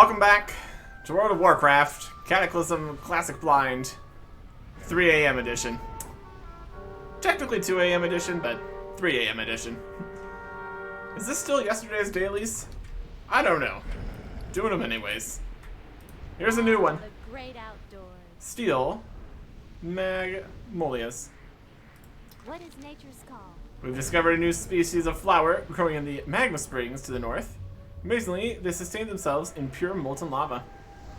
welcome back to World of Warcraft, Cataclysm Classic Blind, 3 AM edition. Technically 2 AM edition, but 3 AM edition. Is this still yesterday's dailies? I don't know. Doing them anyways. Here's a new one. The great outdoors. Steel Magnolias. What is nature's call? We've discovered a new species of flower growing in the magma springs to the north. Amazingly, they sustain themselves in pure molten lava.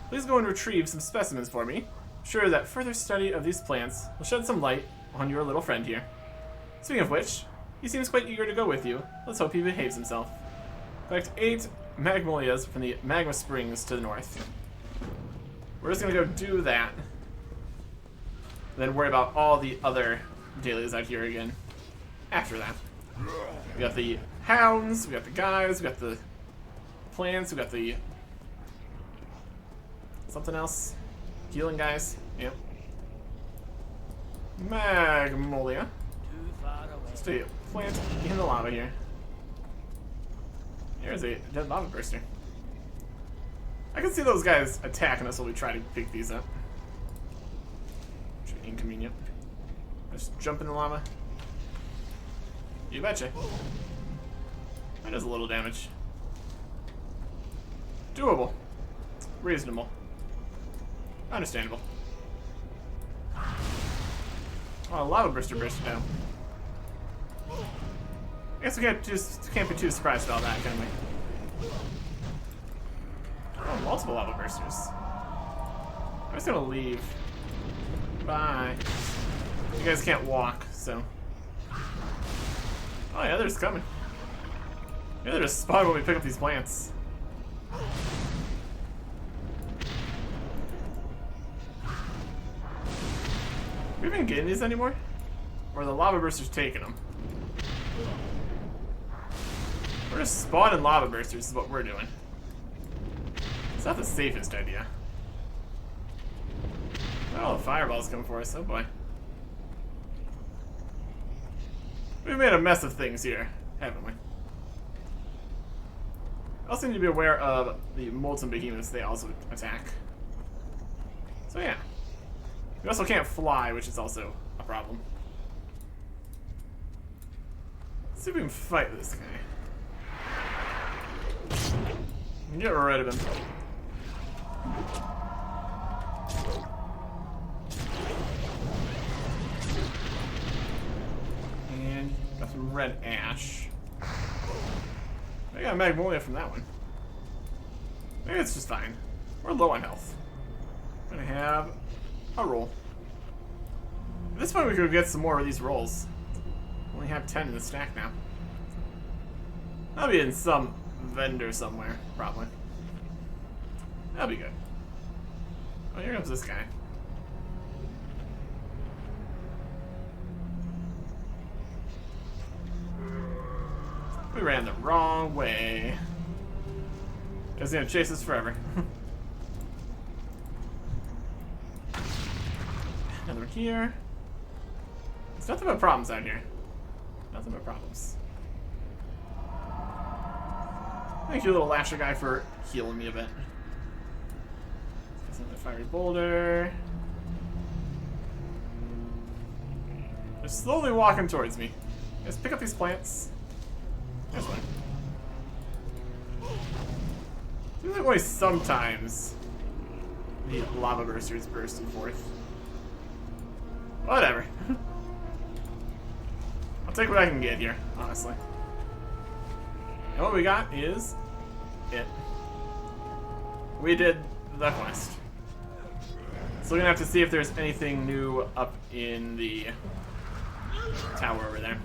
Please go and retrieve some specimens for me. I'm sure that further study of these plants will shed some light on your little friend here. Speaking of which, he seems quite eager to go with you. Let's hope he behaves himself. Collect 8 magnolias from the magma springs to the north. We're just gonna go do that. Then worry about all the other dailies out here again. After that. We got the hounds, we got the guys, we got the plants, we got the something else. Healing guys. Yep. Magnolia. Just a plant in the lava here. Here's a dead lava burster. I can see those guys attacking us while we try to pick these up. Which is inconvenient. Just jump in the lava. You betcha. That does a little damage. Doable. Reasonable. Understandable. Oh, a lava burster burst down. I guess we can't be too surprised about that, can we? Oh, multiple lava bursters. I'm just gonna leave. Bye. You guys can't walk, so. Oh yeah, they're just coming. Yeah, they're just spawning when we pick up these plants. We even getting these anymore? Or are the lava bursters taking them? We're just spawning lava bursters is what we're doing. It's not the safest idea. Oh, the fireballs coming for us, oh boy. We've made a mess of things here, haven't we? I also need to be aware of the molten behemoths they also attack. So yeah. We also can't fly, which is also a problem. Let's see if we can fight this guy. Get rid of him. And got some red ash. I got a magnolia from that one. Maybe it's just fine. We're low on health. I'm gonna have a roll. At this point we could get some more of these rolls. We only have 10 in the stack now. That'll be in some vendor somewhere, probably. That'll be good. Oh, here comes this guy. We ran the wrong way. It's gonna chase us forever. Another here. It's nothing but problems out here. Nothing but problems. Thank you, little lasher guy, for healing me a bit. Another fiery boulder. They're slowly walking towards me. Just pick up these plants. There's one. Seems like only sometimes the lava bursters burst forth. Whatever. I'll take what I can get here, honestly. And what we got is it. We did the quest. So we're gonna have to see if there's anything new up in the tower over there.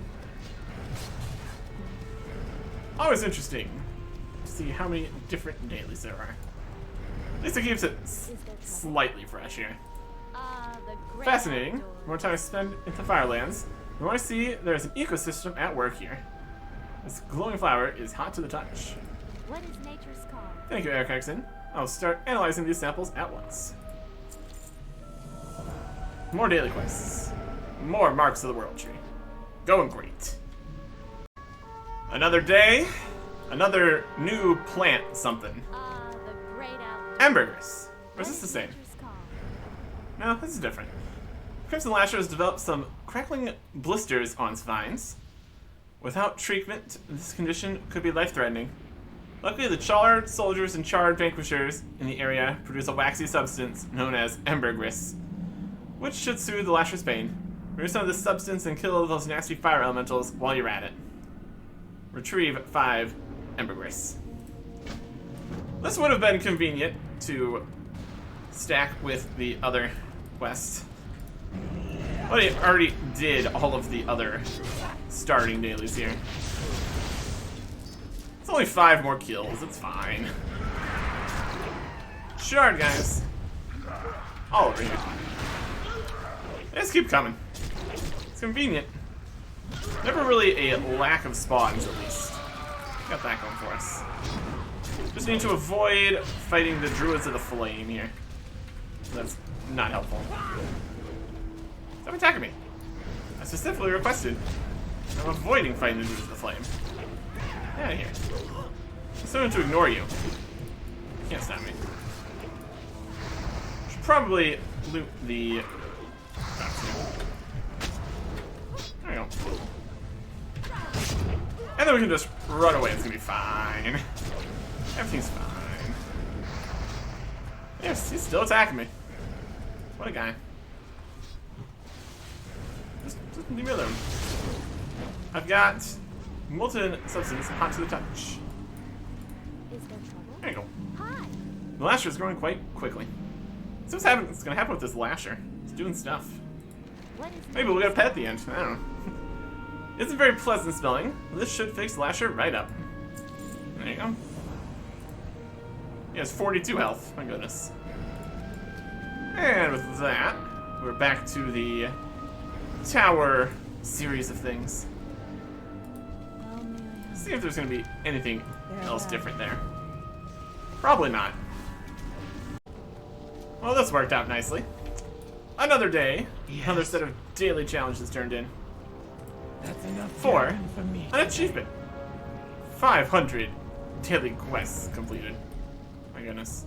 Always interesting to see how many different dailies there are. At least it keeps it slightly fresh here. Fascinating. The more time I spend in the Firelands, the more I see there's an ecosystem at work here. This glowing flower is hot to the touch. What is nature's call? Thank you, Eric. I'll start analyzing these samples at once. More daily quests. More marks of the world tree. Going great. Another day, another new plant something. The great outdoors. Ambergris. Or is this the What same? nature's call? No, this is different. Crimson Lasher has developed some crackling blisters on its vines. Without treatment, this condition could be life-threatening. Luckily, the charred soldiers and charred vanquishers in the area produce a waxy substance known as ambergris, which should soothe the Lasher's pain. Remove some of this substance and kill those nasty fire elementals while you're at it. Retrieve 5 ambergris. This would have been convenient to stack with the other quest. But I already did all of the other starting dailies here. It's only 5 more kills, it's fine. Shard, guys. All over here. They just keep coming. It's convenient. Never really a lack of spawns, at least. Got that going for us. Just need to avoid fighting the Druids of the Flame here. That's not helpful. Stop attacking me. I specifically requested. I'm avoiding fighting the Druids of the Flame. Get out of here. I'm starting to ignore you. You can't stop me. Should probably loot the... There we go. And then we can just run away. It's gonna be fine. Everything's fine. Yes, he's still attacking me. What a guy. Just leave me alone. I've got molten substance hot to the touch. Is there trouble? There you go. Hi. The Lasher is growing quite quickly. So what's gonna happen with this Lasher? It's doing stuff. What is Maybe we'll get a pet at the end. I don't know. It's very pleasant smelling. This should fix Lasher right up. There you go. He has 42 health. My goodness. And with that, we're back to the tower series of things. See if there's going to be anything else different there. Probably not. Well, this worked out nicely. Another day, another set of daily challenges turned in. That's enough For gathering for me. an achievement. 500 daily quests completed. My goodness.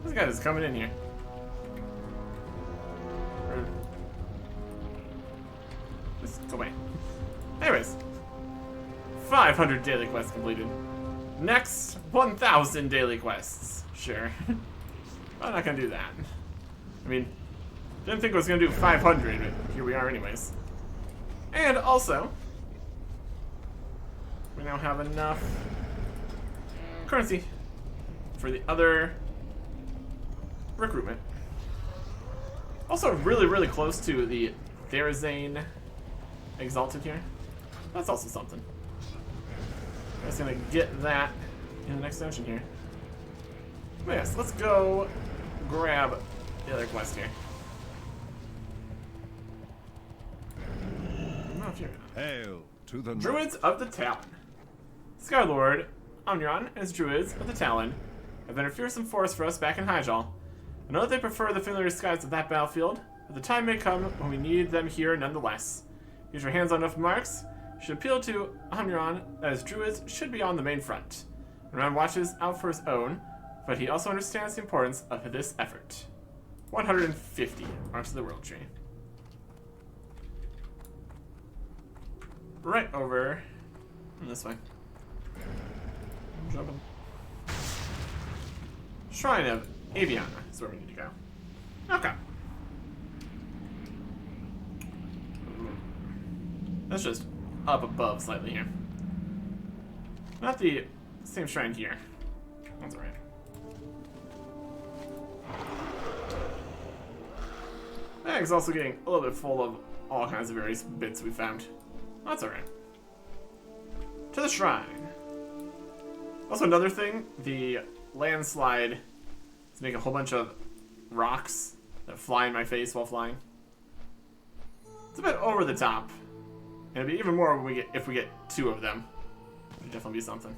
This guy is coming in here. Rude. Just go away. Anyways. 500 daily quests completed. Next, 1,000 daily quests. Sure. I'm not gonna do that. I mean, didn't think I was gonna do 500, but here we are anyways. And also, we now have enough currency for the other recruitment. Also really, really close to the Therazane Exalted here. That's also something. I'm just gonna get that in the next session here. But yes, let's go grab the other quest here. Hail to the Druids of the Talon. Skylord, Omniron, and his Druids of the Talon have been a fearsome force for us back in Hyjal. I know that they prefer the familiar skies of that battlefield, but the time may come when we need them here nonetheless. Use your hands on enough marks. You should appeal to Omniron that his Druids should be on the main front. Omniron watches out for his own, but he also understands the importance of this effort. 150 Marks of the World Tree. Right over this way. I'm jumping. Shrine of Aviana is where we need to go. Okay. That's just up above slightly here. Not the same shrine here. That's alright. Bag's also getting a little bit full of all kinds of various bits we found. That's alright. To the shrine. Also another thing, the landslide is making a whole bunch of rocks that fly in my face while flying. It's a bit over the top. And it'll be even more when if we get 2 of them. It'll definitely be something.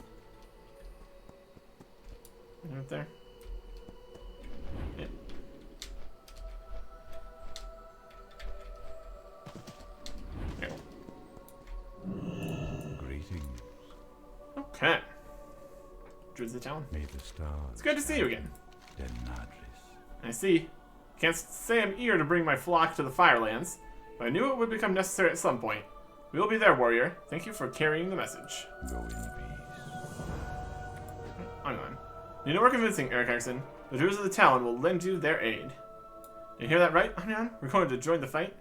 Right there. Yeah. Okay. greetings. Okay. Druids of the Talon. May the stars It's good to see you again. I see. Can't say I'm eager to bring my flock to the Firelands, but I knew it would become necessary at some point. We will be there, warrior. Thank you for carrying the message. Go in peace. Hang on. Need no more convincing, Eric Erickson. The Druids of the Talon will lend you their aid. Did you hear that right, Onion? We're going to join the fight?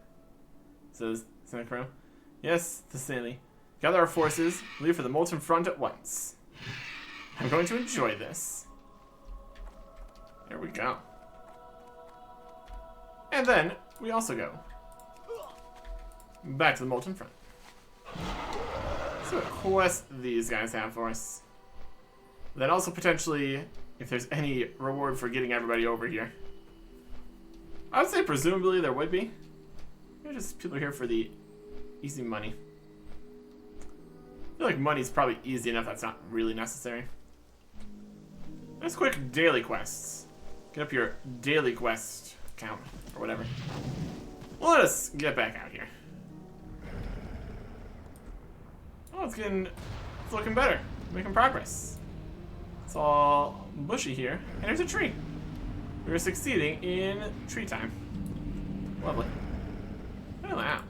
Says Crow. Yes, the Silly. Gather our forces, leave for the Molten Front at once. I'm going to enjoy this. There we go. And then, we also go back to the Molten Front. Let's see what quest these guys have for us. Then also potentially, if there's any reward for getting everybody over here. I would say presumably there would be. Maybe just people here for the easy money. I feel like money's probably easy enough that's not really necessary. Nice quick daily quests. Get up your daily quest count, or whatever. Well, let us get back out here. Oh, it's looking better. Making progress. It's all bushy here. And there's a tree. We're succeeding in tree time. Lovely. Look at that.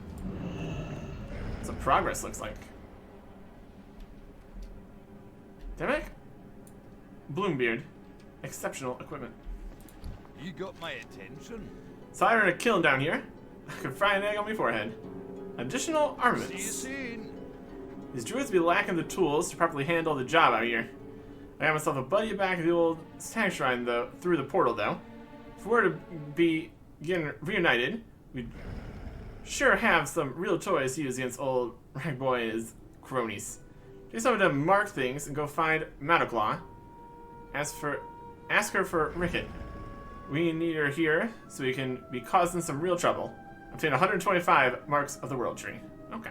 That's what progress looks like. Demek? Bloombeard. Exceptional equipment. You got my attention. Cider and a kiln down here. I could fry an egg on my forehead. Additional See you armaments. soon. These druids be lacking the tools to properly handle the job out here. I got myself a buddy back at the old stag shrine through the portal though. If we were to be getting reunited, we'd sure have some real toys to use against old Ragboy and his cronies. Do some of them mark things and go find MacLeod. Ask her for Rickett. We need her here so we can be causing some real trouble. Obtain 125 marks of the world tree. Okay.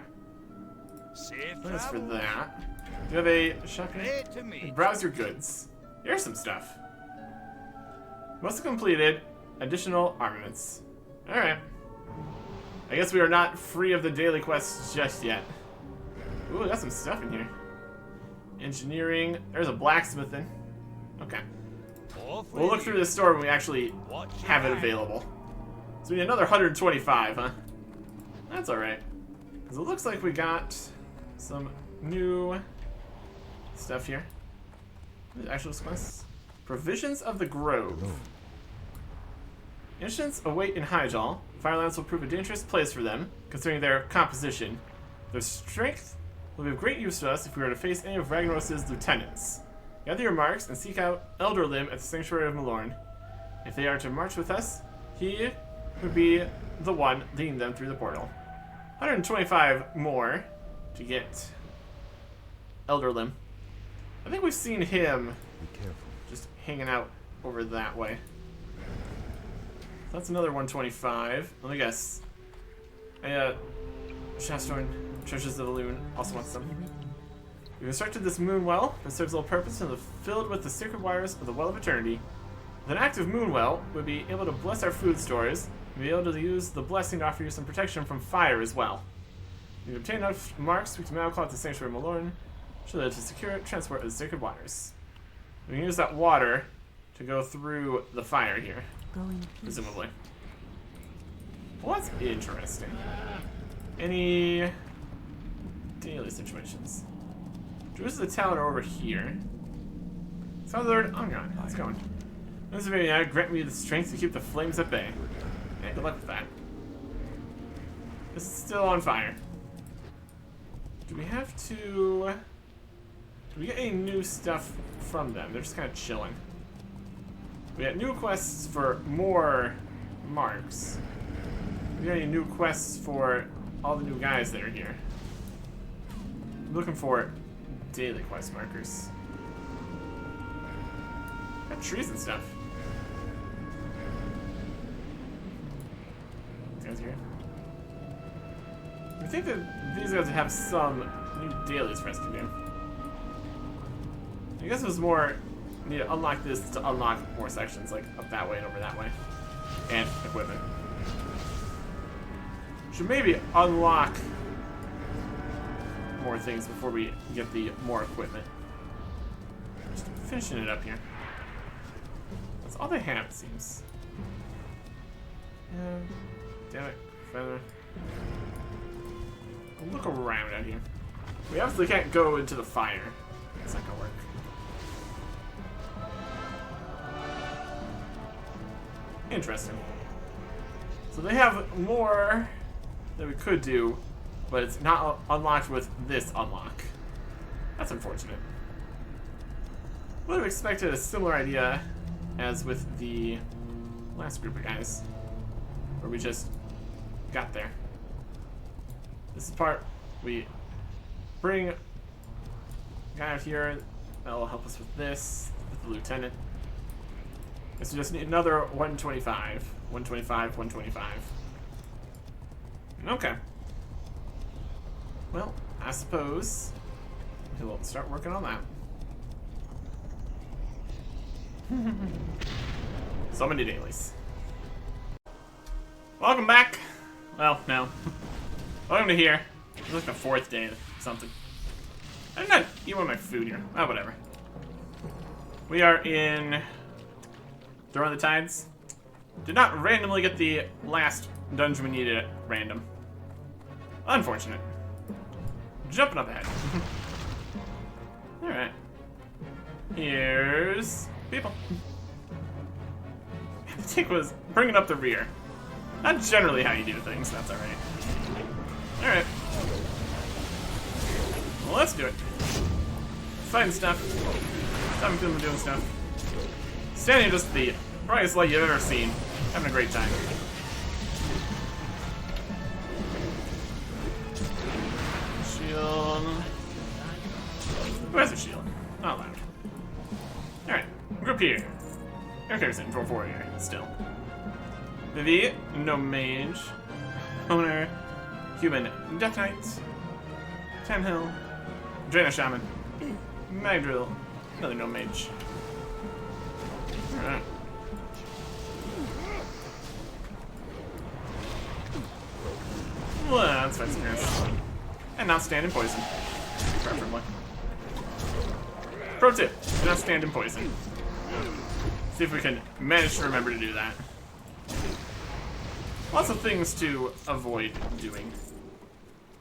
Safe Thanks for travel. that. Do you have a shop here? Great to meet. Browse your goods. Here's some stuff. Must have completed additional armaments. Alright. I guess we are not free of the daily quests just yet. Ooh, got some stuff in here. Engineering. There's a blacksmithing. Okay. All for We'll look you. through this store when we actually Watch your have it back. available. So we need another 125, huh? That's alright. Because it looks like we got some new stuff here. Actual quests. Provisions of the Grove. Incidents await in Hyjal. Firelands will prove a dangerous place for them, considering their composition. Their strength will be of great use to us if we were to face any of Ragnaros' lieutenants. Gather your marks and seek out Elder Limb at the Sanctuary of Malorn. If they are to march with us, he would be the one leading them through the portal. 125 more to get Elder Limb. I think we've seen him Be careful. just hanging out over that way. So that's another 125. Let me guess. Shastorn, Treasures of the Loon, also wants some. We constructed this moon well that serves little purpose and is filled with the sacred waters of the Well of Eternity. With an active moon well, we'll be able to bless our food stores and be able to use the blessing to offer you some protection from fire as well. If you obtain enough marks, we can now call it the Sanctuary of Malorn, should lead to secure transport of the sacred waters. We can use that water to go through the fire here, presumably. Well, that's interesting. Any daily situations? Druids of the Talon are over here. Southern Ongon, how's it going? This is very grant me the strength to keep the flames at bay. Hey, good luck with that. This is still on fire. Do we have to... Do we get any new stuff from them? They're just kind of chilling. We got new quests for more marks. We got any new quests for all the new guys that are here. I'm looking for daily quest markers. Got trees and stuff. These guys here. I think that these guys would have some new dailies for us to do. I guess it was more need to unlock this to unlock more sections, like up that way and over that way. And equipment. Should maybe unlock more things before we get the more equipment. Just finishing it up here. That's all they have, it seems. Yeah. Damn it. Feather. I'll look around out here. We obviously can't go into the fire. That's not gonna work. Interesting. So they have more that we could do, but it's not unlocked with this unlock. That's unfortunate. Would have expected a similar idea as with the last group of guys, where we just got there. This is part we bring a guy out here that'll help us with this, with the lieutenant. So just need another 125. 125, 125. Okay. Well, I suppose we'll start working on that. So many dailies. Welcome back. Well, no. Welcome to here. It's like the 4th day or something. I did not eat one of my food here. Oh, whatever. We are in Throwing the Tides. Did not randomly get the last dungeon we needed at random. Unfortunate. Jumping up ahead. Alright. Here's people. The tick was bringing up the rear. Not generally how you do things, that's alright. Alright. Well, let's do it. Fighting stuff. Having fun doing stuff. Standing just the brightest light you've ever seen. Having a great time. Shield. Who has a shield? Not allowed. Alright. Group here. Okay, sitting for 4 here. Still. Vivi. No mage. Owner. Human Death Knight. Tanhill. Drainer Shaman. Magdrill. Another no mage. Alright. Well, that's fine, experience. And not stand in poison. Preferably. Pro tip, do not stand in poison. See if we can manage to remember to do that. Lots of things to avoid doing.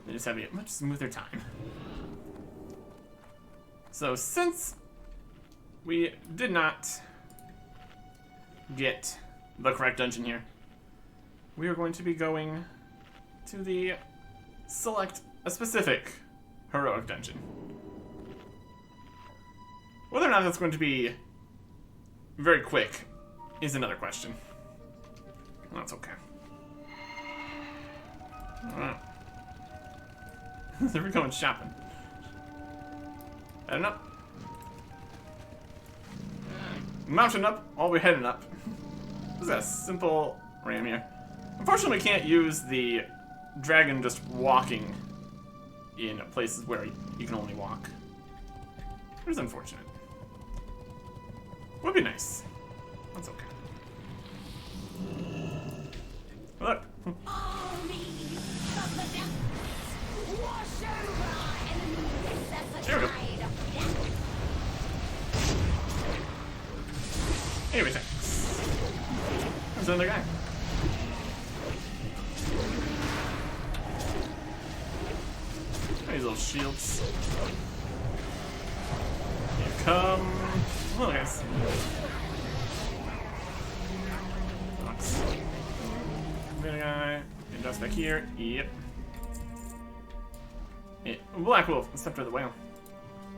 They just have a much smoother time. So since we did not get the correct dungeon here, we are going to be going to the select a specific heroic dungeon. Whether or not that's going to be very quick is another question. That's okay. Alright. So we're going shopping. Heading up. Mountain up, all we're heading up. This is a simple ram here. Unfortunately, we can't use the dragon just walking in places where you can only walk. It is unfortunate. Would be nice. That's okay. Look. There we go. Anyway, thanks. There's another guy. These little shields. Here come. Hello, guys. Nice. Another guy. And dust back here. Yep. Yeah. Black Wolf. Scepter of the Whale.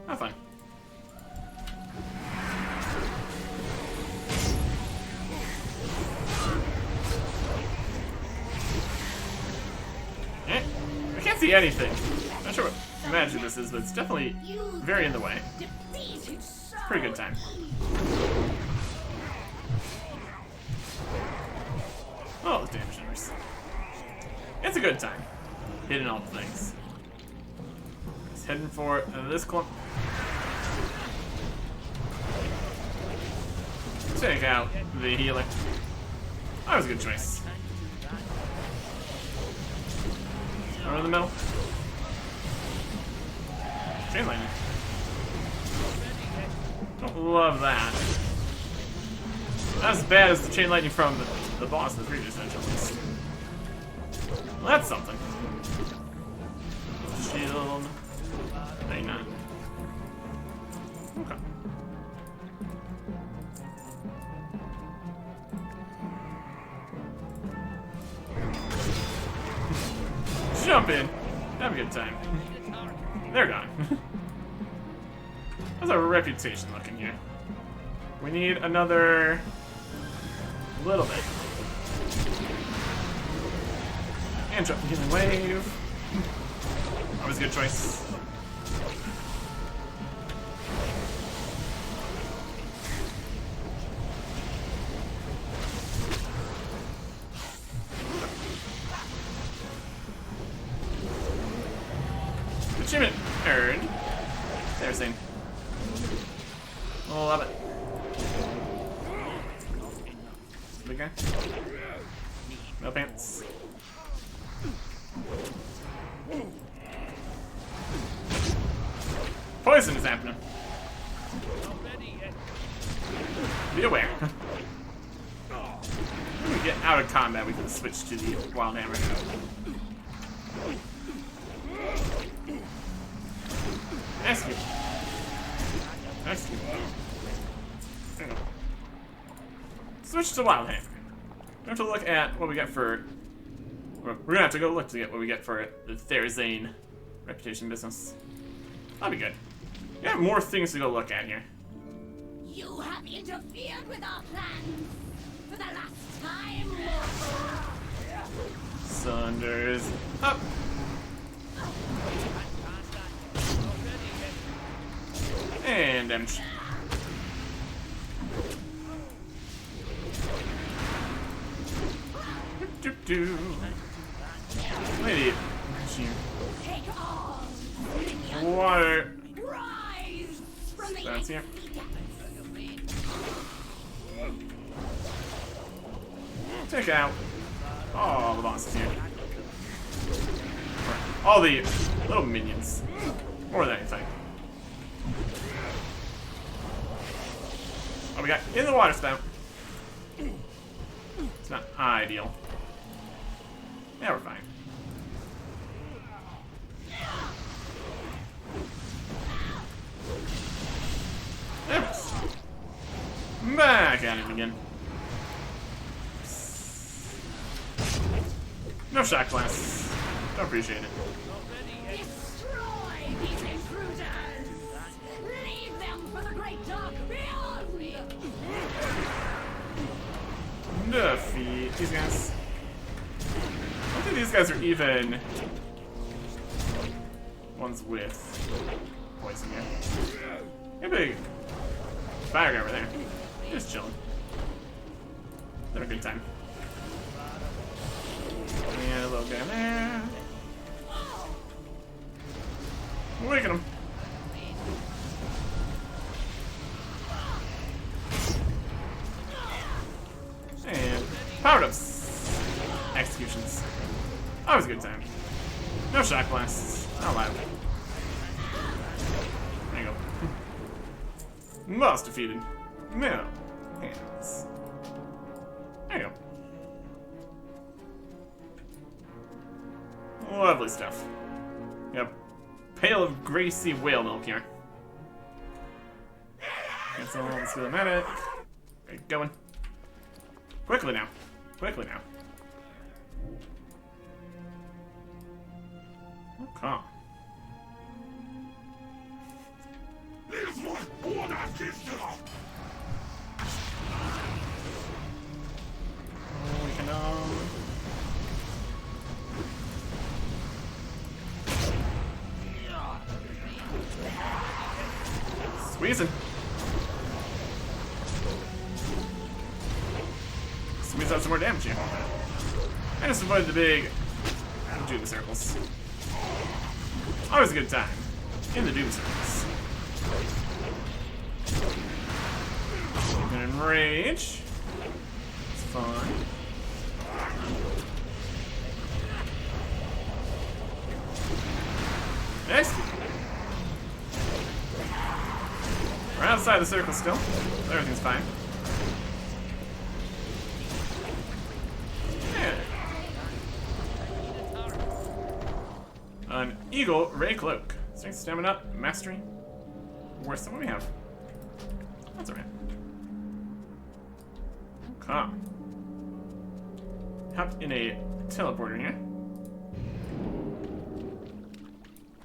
Have fun. I can't see anything. Not sure what magic this is, but it's definitely very in the way. Pretty good time. Oh, the damage numbers. It's a good time. Hitting all the things. Just heading for this clump. Take out the healer. That was a good choice. Over in the middle. Chain lightning. Don't love that. Not as bad as the chain lightning from the boss in the previous dungeon, at least. Well, that's something. Shield. 99. Okay. Jump in. Have a good time. They're gone. How's our reputation looking here? We need another little bit. And drop the healing wave. Always a good choice. Achievement earned. There's in. Love it. Big guy. No pants. Poison is happening. Be aware. When we get out of combat, we can switch to the Wild Hammer. Ask you. Ask you. There you go. Switch to Wild Hammer. We have to look at what we get for. We're gonna have to go look to get what we get for the Therazane reputation business. That'll be good. We have more things to go look at here. You have interfered with our plans for the last time. Sunder's up. And damage. Do. Lady. Take all. Water. Rise from the That's here. Take out all the bosses here. All the little minions. More than anything. Oh, we got in the water spout. It's not ideal. Yeah, we're fine. Oops. Back at it again. No shot glass. Don't appreciate it. Destroy these intruders. Leave them for the great dark beyond. Defeat these guys. I don't think these guys are even ones with poison here. Hey, big fire guy over there. Just chilling. Having a good time. And a little guy there. Awaken him. And powered ups. Executions. Always a good time. No shot blasts. Not allowed. There you go. Boss defeated. No hands. There you go. Lovely stuff. Yep. Pail of greasy whale milk here. Cancel, let's do the medic. Get going. Quickly now. Quickly now. Okay. We can squeezing. Squeeze out some more damage here. I just avoided the big doom circles. Always a good time in the doom circles. And enrage. It's fun. Next. We're outside the circle still. Everything's fine. Eagle Ray Cloak. Strength, stamina, mastery. Worse than what we have. That's alright. Okay. Hop in a teleporter here.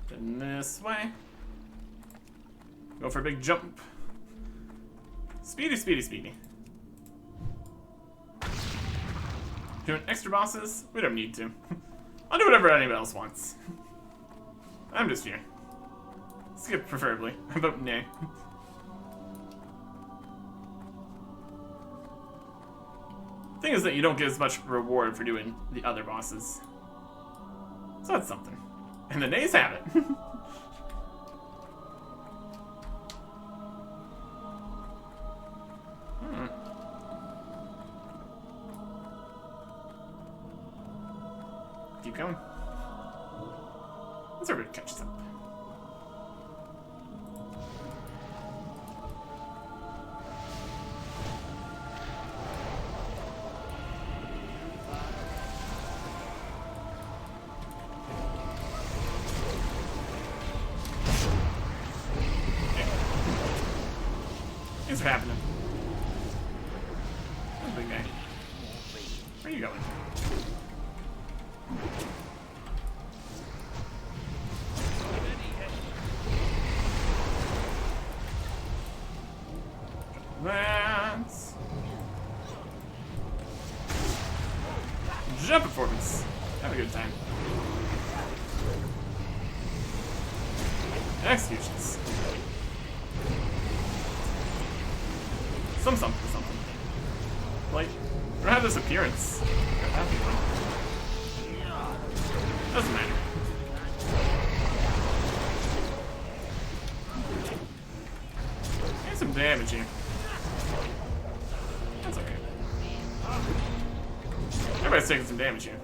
Then this way. Go for a big jump. Speedy, speedy, speedy. Doing extra bosses? We don't need to. I'll do whatever anybody else wants. I'm just here. Skip, preferably. I vote nay. Thing is that you don't get as much reward for doing the other bosses. So that's something. And the nays have it. Keep going. Let's everybody catch us up. Things are happening. That's a big guy. Where are you going? That's jump performance. Have a good time. Executions. Something. Like, I have this appearance. Doesn't matter. Get some damage here. That's okay. Everybody's taking some damage here.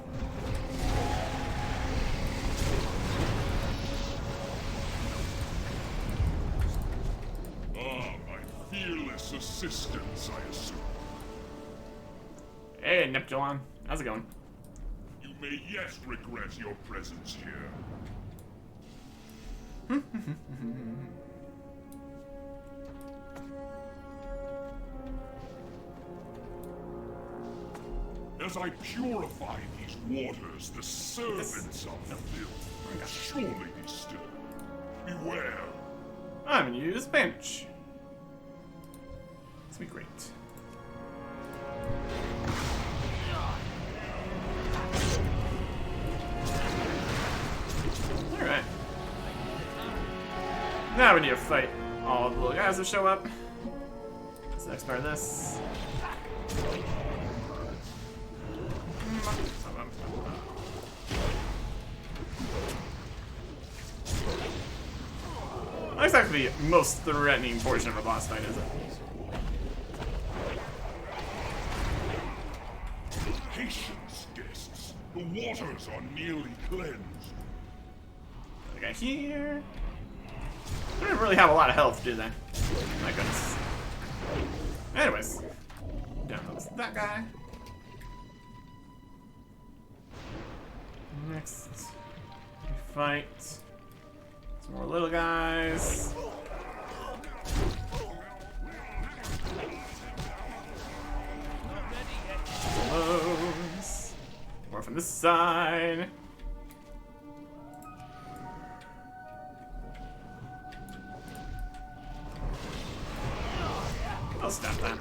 My fearless assistants, I assume. Hey, Neptulon. How's it going? You may yet regret your presence here. As I purify these waters, the servants of the filth will surely be still. Beware. I'm gonna use bench. This will be great. Alright. Now we need to fight all the little guys that show up. That's the next part of this. That's actually the most threatening portion of a boss fight, is it? Patience, guests. The waters are nearly cleansed. I got here. They don't really have a lot of health, do they? My goodness. Anyways. Down goes that guy. Next, we fight some more little guys. Close. More from this side. I'll stop that.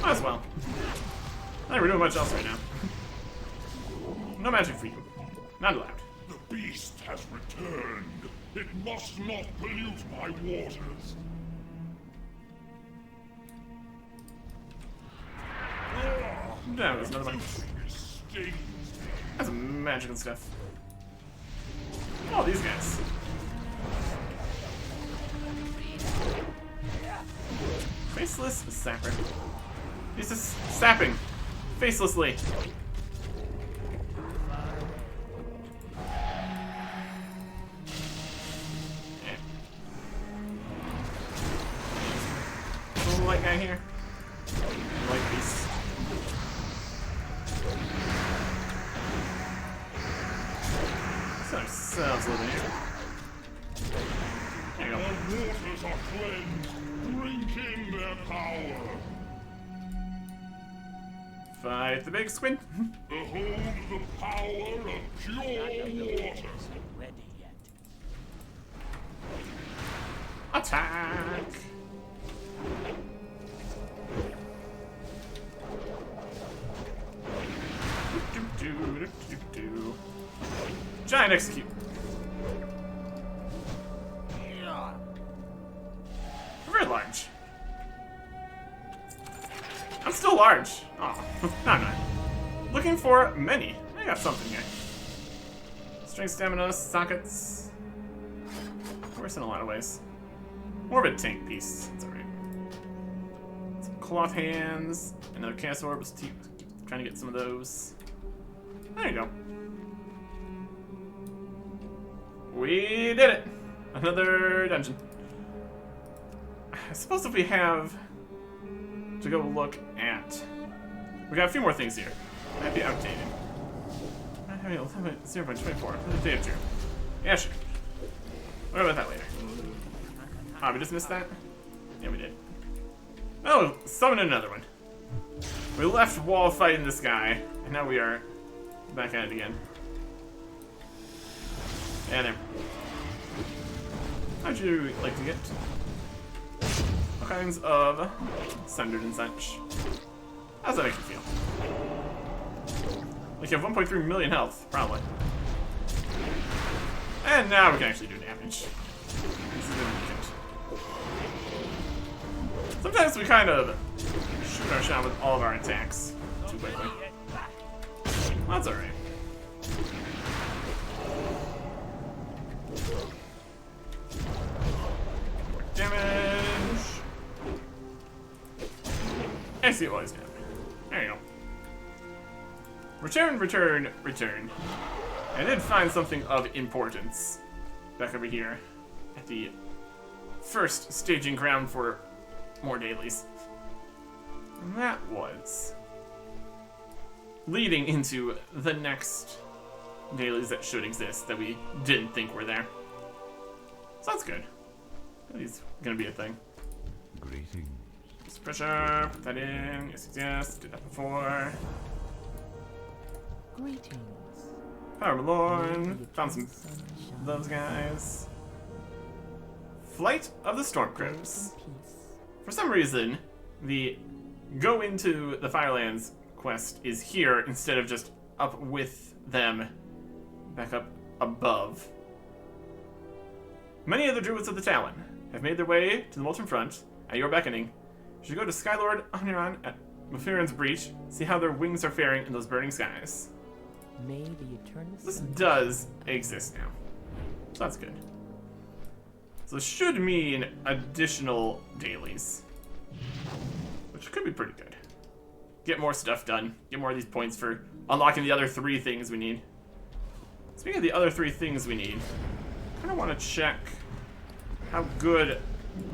Might as well. I think we're doing much else right now. No magic for you. Not allowed. The beast has returned. It must not pollute my waters. No, there's another one. Stings. That's some magic and stuff. Oh, these guys. Faceless sapper. He's just sapping. Facelessly. Little white guy here. White beast. Let's get ourselves living here. cleansed, drinking their power. Fight the big squid. Behold the power of pure water. Ready yet? Attack. Do. Giant execute. Very large. I'm still large. Oh, no, I'm not. Looking for many. I got something here. Strength, stamina, sockets. Worse in a lot of ways. More of a tank piece. That's alright. Some cloth hands. Another cast orb. Let's keep trying to get some of those. There you go. We did it! Another dungeon. I suppose if we have to go look at... We got a few more things here. Might be outdated. 0.24. Day of June. Yeah, sure. What about that later? Ah, we just missed that? Yeah, we did. Oh, summon another one. We left wall fighting this guy, and now we are back at it again. And there. How'd you like to get all kinds of sundered and such? How's that make you feel? Like you have 1.3 million health, probably. And now we can actually do damage. This is good. Sometimes we kind of shoot our shot with all of our attacks too quickly. That's alright. More damage. I see what he's doing. There you go. Return, return, return. I did find something of importance back over here at the first staging ground for more dailies. And that was leading into the next dailies that should exist that we didn't think were there. So that's good. He's gonna be a thing. Greetings. Pressure, put that in. Yes, yes, yes. Did that before. Greetings. Power Lord. Found some of those guys. Flight of the Stormcrypts. For some reason, the go into the Firelands quest is here instead of just up with them, back up above. Many of the Druids of the Talon have made their way to the Molten Front at your beckoning. You should go to Skylord Omniron at Mephirin's Breach, see how their wings are faring in those burning skies. May the eternal This sun does exist now, so that's good. So this should mean additional dailies, which could be pretty good. Get more stuff done, get more of these points for unlocking the other 3 things we need. Speaking of the other 3 things we need, I kind of want to check how good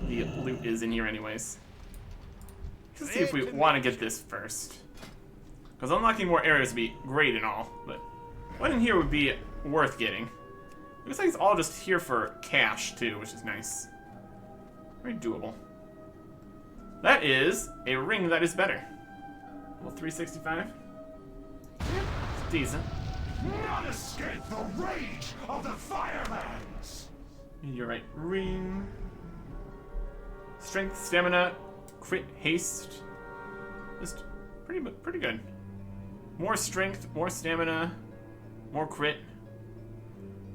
the loot is in here anyways. Let's see if we want to get this first. Because unlocking more areas would be great and all, but one in here would be worth getting. It looks like it's all just here for cash too, which is nice. Very doable. That is a ring that is better. Level 365. It's decent. None escape the rage of the Firelands! You're right. Ring. Strength, stamina, crit, haste. Just pretty good. More strength, more stamina, more crit.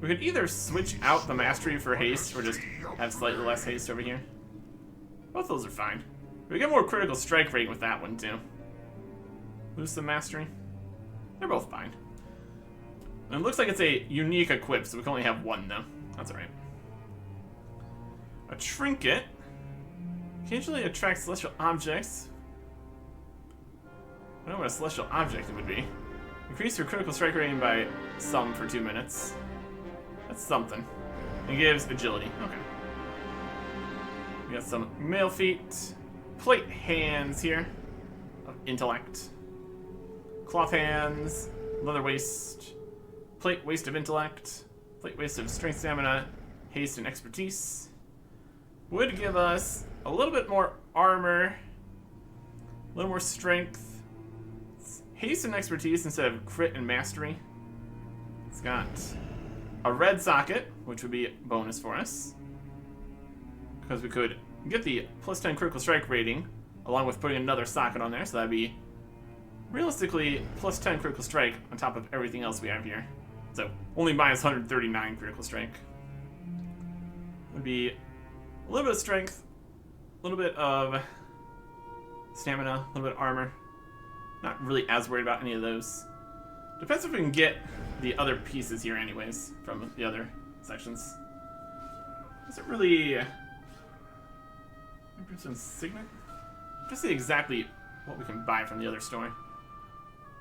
We could either switch out the mastery for haste or just have slightly less haste over here. Both those are fine. We get more critical strike rate with that one too. Lose some mastery. They're both fine. And it looks like it's a unique equip, so we can only have one though. That's alright. A trinket occasionally attracts celestial objects. I don't know what a celestial object it would be. Increase your critical strike rating by some for 2 minutes. That's something. It gives agility. Okay. We got some male feet. Plate hands here. Of intellect. Cloth hands. Leather waist. Plate waist of intellect. Plate waist of strength, stamina, haste, and expertise. would give us a little bit more armor, a little more strength, haste and expertise instead of crit and mastery. It's got a red socket, which would be a bonus for us, because we could get the +10 critical strike rating along with putting another socket on there, so that'd be realistically +10 critical strike on top of everything else we have here. So only minus 139 critical strike. Would be a little bit of strength, a little bit of stamina, a little bit of armor. Not really as worried about any of those. Depends if we can get the other pieces here anyways from the other sections. Is it really... Some signet? Just see exactly what we can buy from the other store.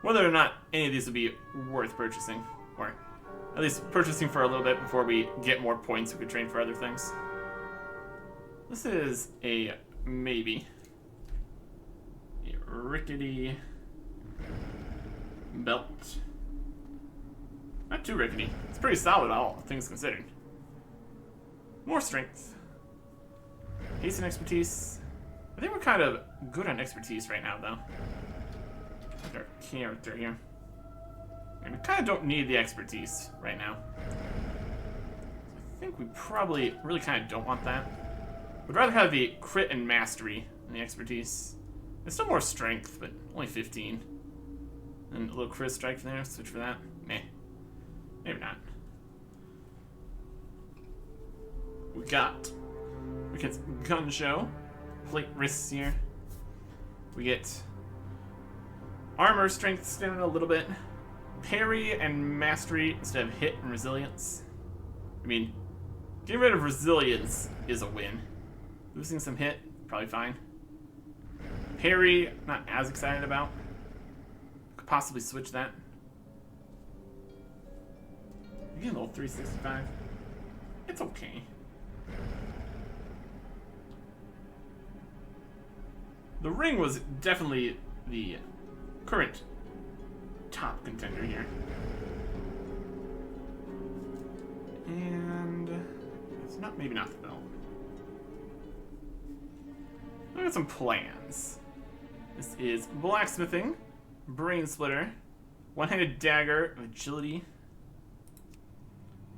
Whether or not any of these would be worth purchasing. Or at least purchasing for a little bit before we get more points we could train for other things. This is a maybe. A rickety belt. Not too rickety. It's pretty solid, all things considered. More strength. Haste and expertise. I think we're kind of good on expertise right now, though. Like our character here. And we kind of don't need the expertise right now. I think we probably really kind of don't want that. We'd rather have the crit and mastery than the expertise. It's still more strength, but only 15. And a little crit strike from there. Switch for that. Meh. Maybe not. We get gun show. Plate wrists here. We get armor, strength, stamina a little bit. Parry and mastery instead of hit and resilience. I mean, getting rid of resilience is a win. Losing some hit, probably fine. Parry, not as excited about. Could possibly switch that. Again, a little 365. It's okay. The ring was definitely the current top contender here. And it's not, maybe not the belt. Look at some plans. This is blacksmithing, brain splitter, one-handed dagger, agility.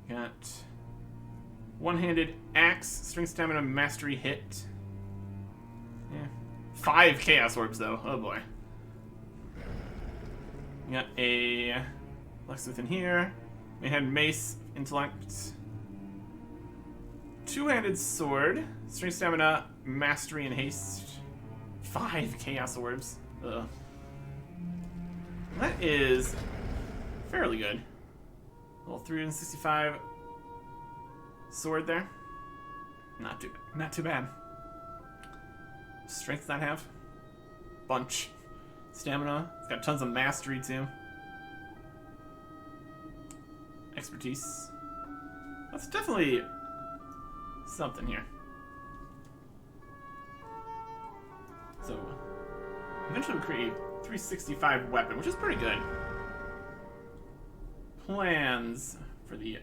Got one-handed axe, strength, stamina, mastery, hit. Yeah. 5 chaos orbs though. Oh boy. We got a blacksmith in here. We had mace, intellect. Two-handed sword, strength, stamina, mastery, and haste. 5 chaos orbs. Ugh. That is fairly good. A little 365 sword there. Not too bad. Strength that I have. Bunch. Stamina. It's got tons of mastery too. Expertise. That's definitely something here. So eventually we'll create a 365 weapon, which is pretty good. Plans for the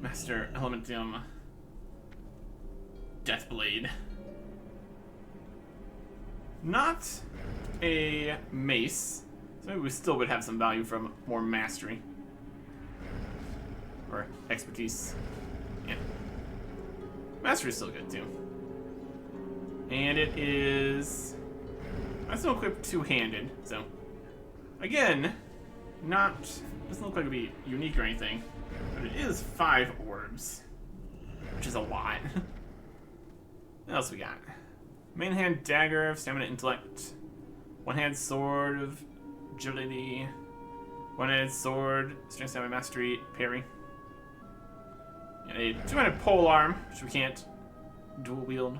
Master Elementium Deathblade. Not a mace, so maybe we still would have some value from more mastery. Or expertise. Yeah. Mastery is still good too. And it is... I still equip two-handed, so... Again, doesn't look like it'd be unique or anything, but it is 5 orbs, which is a lot. What else we got? Main hand dagger of stamina, intellect. One-hand sword of agility. One-handed sword, strength, stamina, mastery, parry. And a two-handed polearm, which we can't dual wield.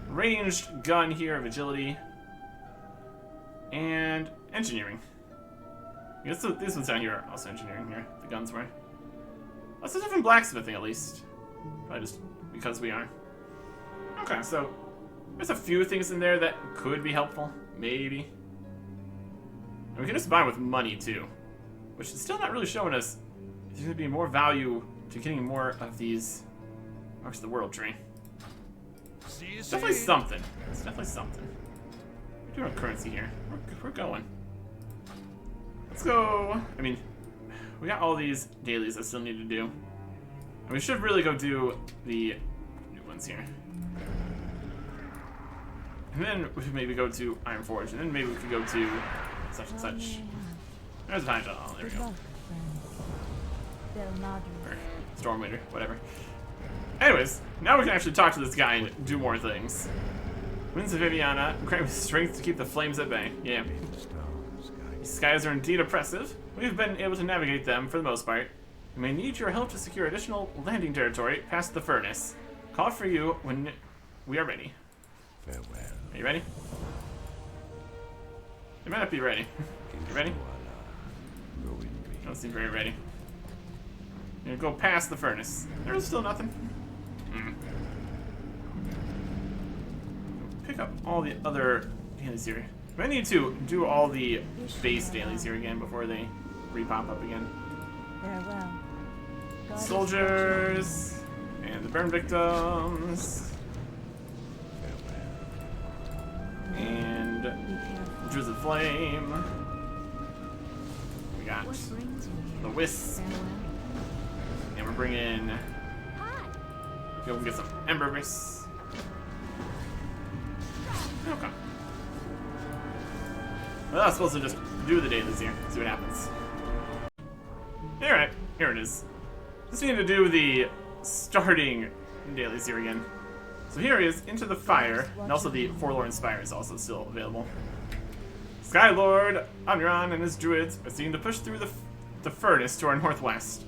Ranged gun here of agility. And engineering. I guess these ones down here are also engineering here. The guns were. Lots of different blacksmithing at least. Probably just because we are. Okay, so there's a few things in there that could be helpful. Maybe. And we can just combine with money too. Which is still not really showing us if there's going to be more value to getting more of these Marks of the World tree. you It's say? definitely something. It's definitely something. We're doing currency here. We're going. Let's go. I mean, we got all these dailies I still need to do. And we should really go do the new ones here. And then we should maybe go to Iron Forge, and then maybe we could go to such and such. There's a time to, oh, there we go. Or Stormwinder, whatever. Anyways, now we can actually talk to this guy and do more things. Winds of Viviana grant me strength to keep the flames at bay. Yeah. These skies are indeed oppressive. We've been able to navigate them for the most part. We may need your help to secure additional landing territory past the furnace. Call for you when we are ready. Farewell. Are you ready? You might not be ready. You ready? Don't seem very ready. You're gonna go past the furnace. There's still nothing. Pick up all the other dailies here. I need to do all the base dailies here again before they re-pop up again. Farewell. God Soldiers and the burn victims and Druids of Flame. We got what brings you here? the Wisp, Farewell. and we're bringing. Hi. Go and get some Ember Wisps. Okay. Well, I was supposed to just do the dailies here, see what happens. Alright, here it is. Just need to do the starting dailies here again. So here is Into the Fire, and also the Forlorn Spire is also still available. Skylord, Anachronist, and his druids are seen to push through the furnace to our northwest.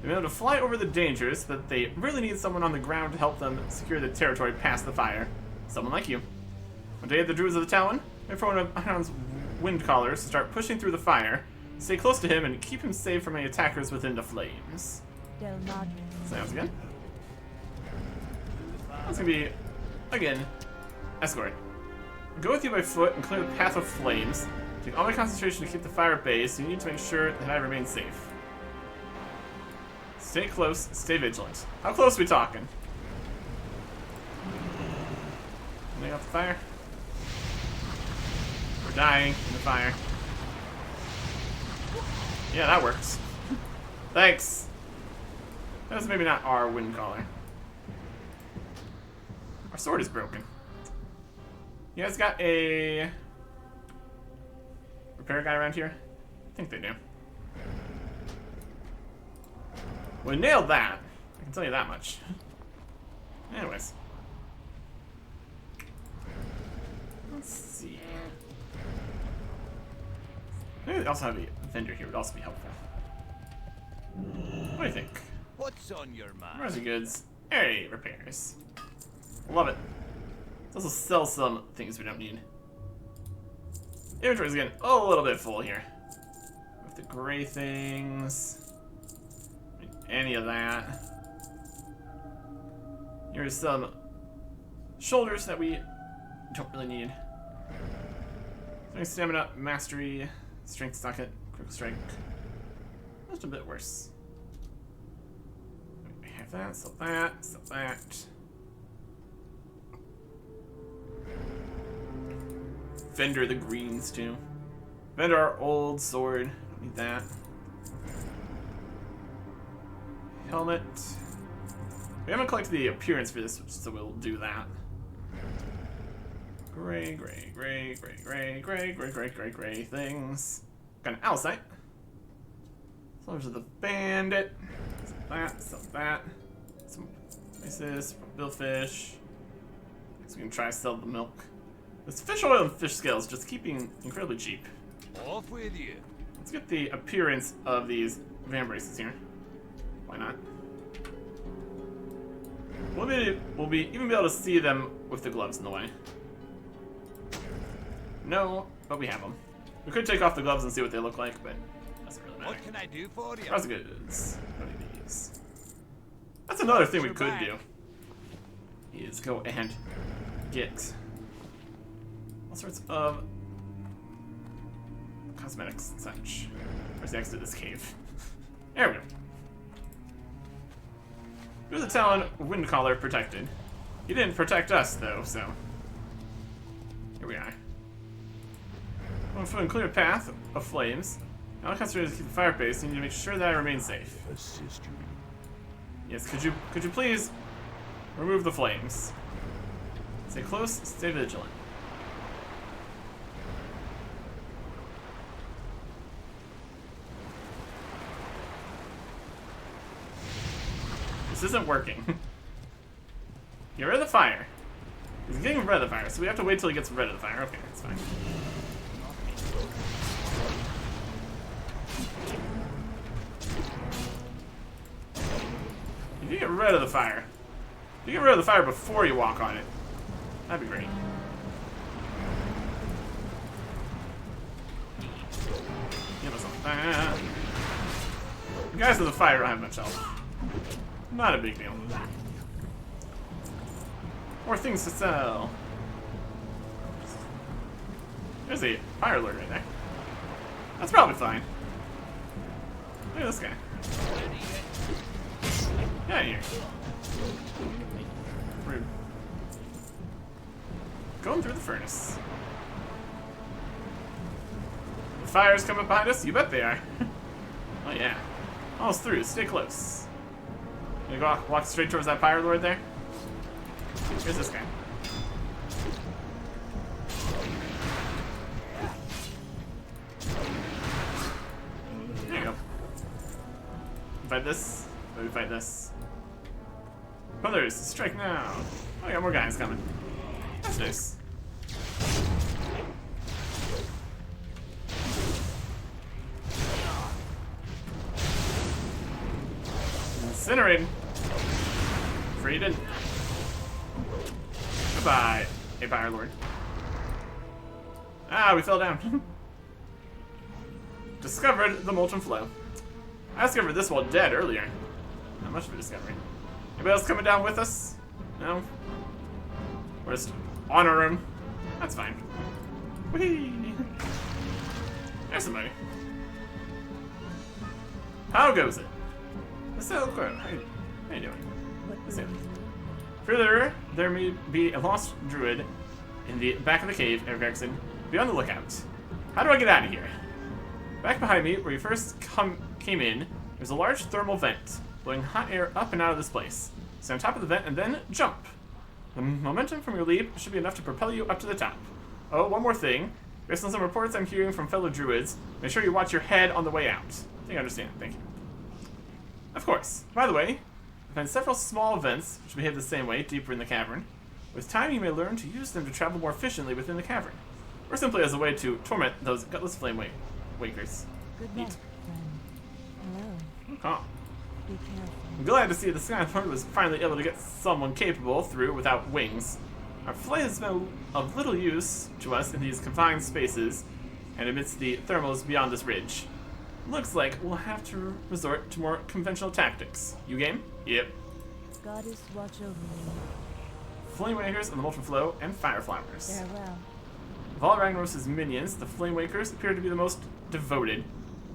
They've been able to fly over the dangers, but they really need someone on the ground to help them secure the territory past the fire. Someone like you. One day, the Druids of the Talon, wait for one of Anachronist's wind callers to start pushing through the fire. Stay close to him and keep him safe from any attackers within the flames. Del Madre. Sounds good. That's gonna be, again, escort. Go with you by foot and clear the path of flames. Take all my concentration to keep the fire at bay, so you need to make sure that I remain safe. Stay close, stay vigilant. How close are we talking? They got the fire. We're dying in the fire. Yeah, that works. Thanks. That's maybe not our wind caller. Our sword is broken. You guys got a repair guy around here? I think they do. We nailed that. I can tell you that much. Anyways. Let's see. Maybe they also have a vendor here would also be helpful. What do you think? What's on your mind? Where's the goods? Hey, repairs. Love it. Let's also sell some things we don't need. Inventory's getting a little bit full here. With the gray things. Any of that. Here's some shoulders that we don't really need. Stamina, mastery, strength socket, critical strike. Just a bit worse. We have that, so that, so that. Vendor the greens too. Vendor our old sword. Need that. Helmet. We haven't collected the appearance for this, so we'll do that. Gray things. Got an owl sight. Soldiers of the Bandit. Some that. Some places. Billfish. So we can try to sell the milk. This fish oil and fish scales just keeping incredibly cheap. Off with you. Let's get the appearance of these van braces here. Why not? We'll be even be able to see them with the gloves in the way. No, but we have them. We could take off the gloves and see what they look like, but doesn't really matter. What can I do for you? How's goods? What are these? That's another thing we could do. Is go and get all sorts of cosmetics and such. Where's the exit to this cave? There we go. Through the Talon wind collar protected. He didn't protect us, though, so... Here we are. Well, for a clear path of flames, now I concentrate to keep the fire base, you need to make sure that I remain safe. Assist you. Yes, could you please remove the flames? Stay close, stay vigilant. This isn't working. Get rid of the fire. He's getting rid of the fire, so we have to wait till he gets rid of the fire. Okay, that's fine. If you get rid of the fire, if you get rid of the fire before you walk on it, that'd be great. Give us all that. The guys with the fire don't have much health. Not a big deal. More things to sell. There's a fire lord right there. That's probably fine. Look at this guy. Get out of here. Rude. Going through the furnace. The fire's coming behind us? You bet they are. Oh yeah. Almost through. Stay close. You go walk straight towards that fire lord there? Here's this guy. There you go. Fight this. Let me fight this. Brothers, strike now. Oh, I got more guys coming. That's nice. Incinerating. Freedom. Goodbye, a fire lord. Ah, we fell down. Discovered the molten flow. I discovered this while dead earlier. Not much of a discovery. Anybody else coming down with us? No? We're just on our own. That's fine. Whee! There's somebody. How goes it? Let's say, how you doing? Let's see. Further, there may be a lost druid in the back of the cave, Eric Erickson. Be on the lookout. How do I get out of here? Back behind me, where you first came in, there's a large thermal vent, blowing hot air up and out of this place. Stay on top of the vent and then jump. The momentum from your leap should be enough to propel you up to the top. Oh, one more thing. Based on some reports I'm hearing from fellow druids, make sure you watch your head on the way out. I think I understand. Thank you. Of course. By the way, I find several small vents which behave the same way deeper in the cavern. With time, you may learn to use them to travel more efficiently within the cavern, or simply as a way to torment those gutless flame wakers. Good luck, friend. Hello. Oh. Be careful. I'm glad to see the Skylord was finally able to get someone capable through without wings. Our flight has been of little use to us in these confined spaces and amidst the thermals beyond this ridge. Looks like we'll have to resort to more conventional tactics. You game? Yep. Goddess, watch over me. Flame Wakers on the Molten Flow and Fire Flowers. Farewell. Of all Ragnaros' minions, the Flame Wakers appear to be the most devoted.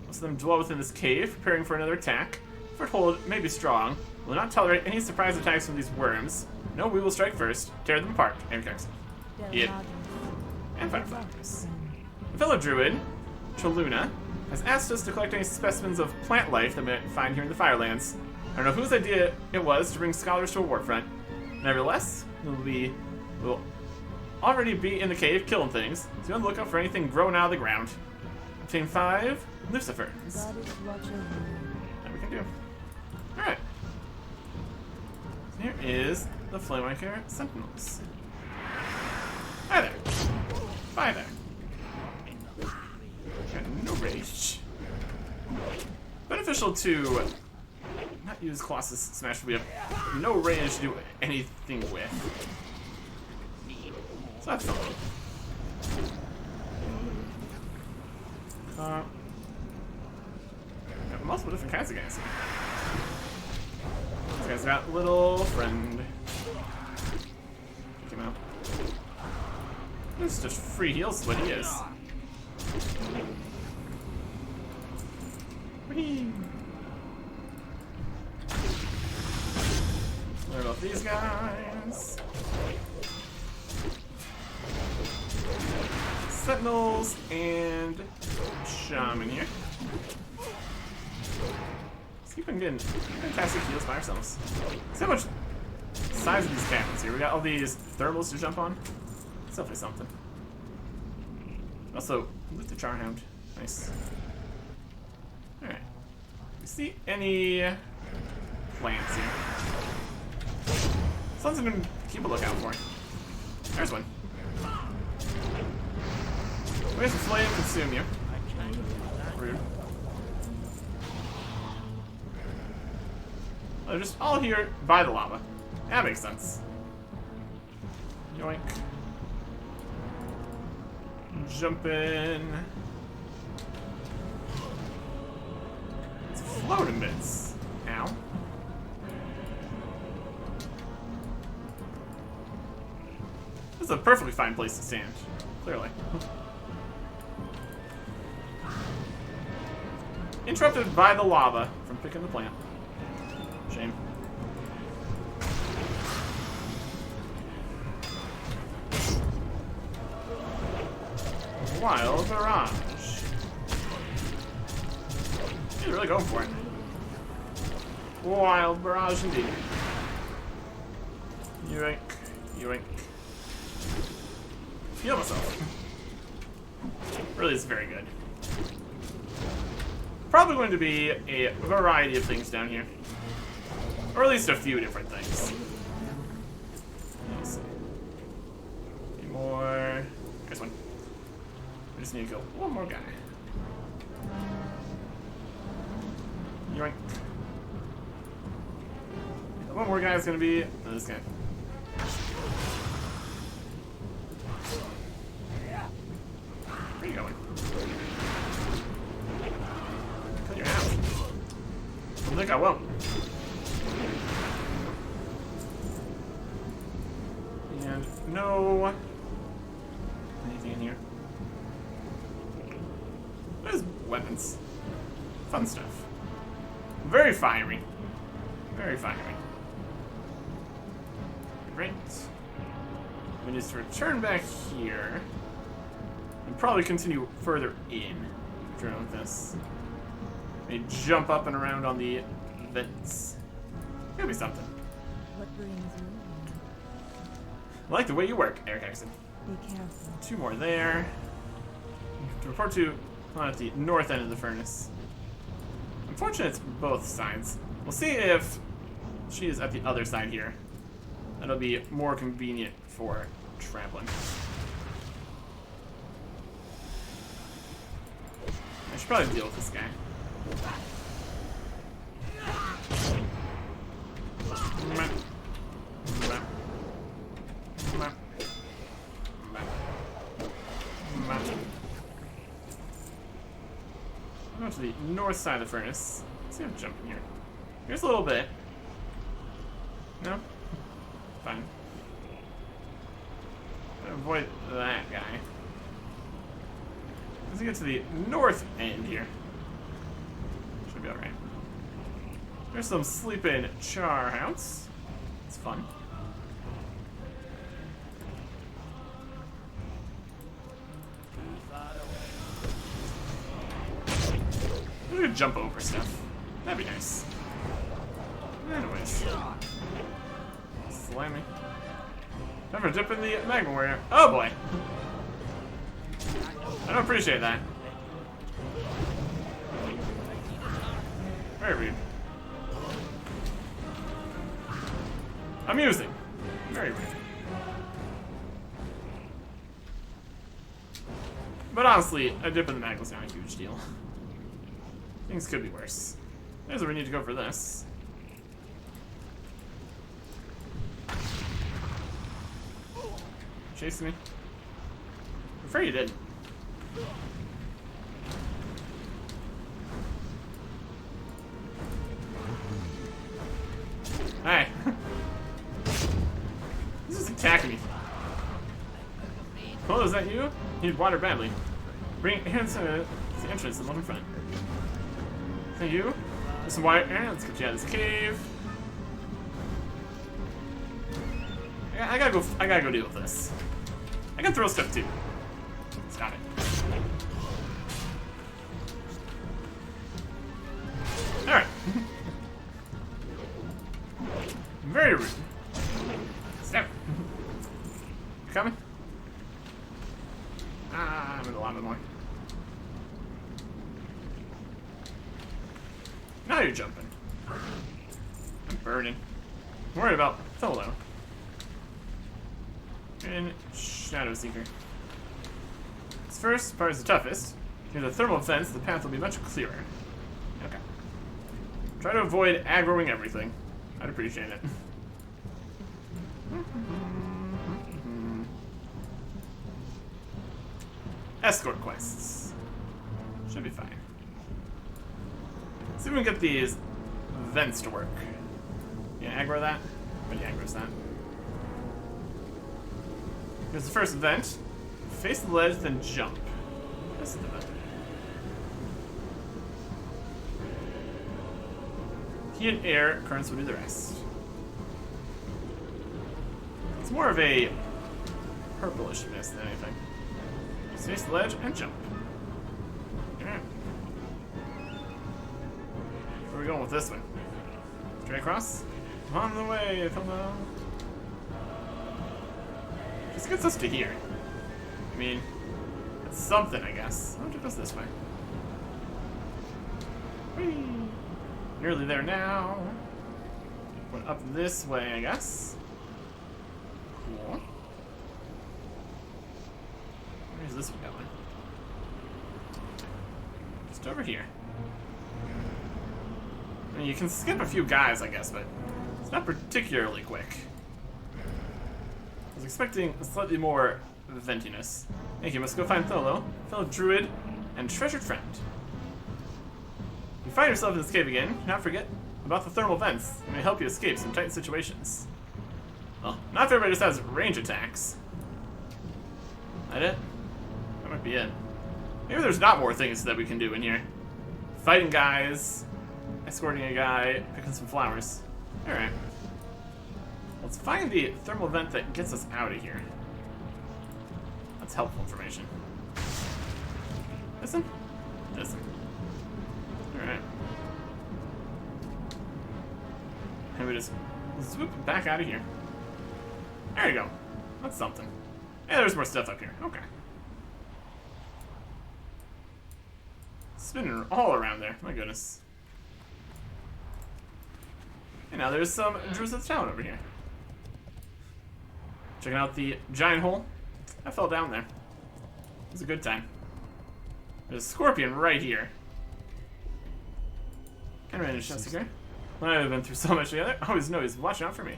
Most of them dwell within this cave, preparing for another attack. Foothold may be strong. We will not tolerate any surprise attacks from these worms. No, we will strike first, tear them apart, and Carson. Yep. And Fire Flowers. The fellow druid, Choluna, has asked us to collect any specimens of plant life that we might find here in the Firelands. I don't know whose idea it was to bring scholars to a war front. Nevertheless, we'll already be in the cave killing things, so be on the lookout for anything growing out of the ground. Obtain 5 Lucifers. Goddess, watch over me. That we can do. Alright. So here is the Flamewaker Sentinels. Hi there. Bye there. Got no rage. Beneficial to not use Colossus Smash. We have no range to do anything with. So that's something. Got multiple different kinds of guys here. This guy's got little friend. Check him out. This is just free heals, what he is. Whee! What about these guys? sentinels and shaman here. Let's keep on getting fantastic heals by ourselves. See how much size of these cannons here. We got all these thermals to jump on. It's definitely something. Also, loot the Charhound. Nice. Alright. You see any plants here? Something to keep a lookout for. There's one. Where's the flame consume you? Rude. They're just all here by the lava. That makes sense. Yoink. Jump in. It's floating bits. Ow. This is a perfectly fine place to stand. Clearly. Interrupted by the lava from picking the plant. Shame. Wild barrage. He's really going for it. Wild barrage indeed. Yoink. Yoink. Heal myself. Really is very good. Probably going to be a variety of things down here. Or at least a few different things. Let's see. Any more. There's one. We just need to kill one more guy. Yoink. One more guy is going to be this guy. Where are you going? Kill your ass. I think I won't. And no. Anything in here? There's weapons. Fun stuff. Very fiery. Very fiery. Great. We need to return back here. And probably continue further in. With this. Maybe jump up and around on the vents. Could be something. What brings you? I like the way you work, Eric Erickson. Be careful. Two more there. To report to at the north end of the furnace. Unfortunately, it's both sides. We'll see if she is at the other side here. That'll be more convenient for traveling. I should probably deal with this guy. Go to the north side of the furnace. Let's see if I'm jumping here. Here's a little bit. No? Fine. Avoid that guy. Let's get to the north end here. Should be alright. There's some sleeping charhounds. It's fun. I'm gonna jump over stuff. That'd be nice. Anyways. Slam me. Never dip in the magma warrior. Oh boy. I don't appreciate that. Very rude. Amusing. Very rude. But honestly, a dip in the magma is not a huge deal. Things could be worse. There's where we need to go for this. Chasing me? I'm afraid you did. Hi. He's just attacking me. Oh, is that you? Need water badly. Bring hands to the entrance and look in front. Is that you? There's some water. Let's get you out of this cave. I gotta go deal with this. I can throw stuff too. It's Got it. Alright. Very rude. Step. You coming? Ah, I'm in the lava more. Now you're jumping. I'm burning. I'm worried about Tholo. And Shadow Seeker. This first part is the toughest. Near the thermal fence, the path will be much clearer. Okay. Try to avoid aggroing everything. I'd appreciate it. Escort quests. Should be fine. See if we can get these vents to work. Yeah, aggro that? But yeah, aggro's that. Here's the first vent. Face the ledge, then jump. This is the vent. Heat and air currents will do the rest. It's more of a purplish mist than anything. Just face the ledge and jump. Alright. Where are we going with this one? Straight across? On the way, hello. This gets us to here. I mean, it's something, I guess. I'll take us this way. Whee! Nearly there now. Went up this way, I guess. Cool. Where's this one going? Just over here. I mean, you can skip a few guys, I guess, but it's not particularly quick. I was expecting slightly more ventiness. Thank you. Must go find Tholo, fellow druid, and treasured friend. If you find yourself in this cave again, do not forget about the thermal vents. It may help you escape some tight situations. Well, not if everybody just has range attacks. That it? That might be it. Maybe there's not more things that we can do in here. Fighting guys, escorting a guy, picking some flowers. Alright. Let's find the thermal vent that gets us out of here. That's helpful information. Listen? Listen. Alright. And we just swoop back out of here. There you go. That's something. Yeah, there's more stuff up here. Okay. Spinning all around there. My goodness. And now there's some Druids of the Talon over here. Checking out the giant hole. I fell down there. It was a good time. There's a scorpion right here. And ran a shot seeker. When I've been through so much together, I always know he's watching out for me.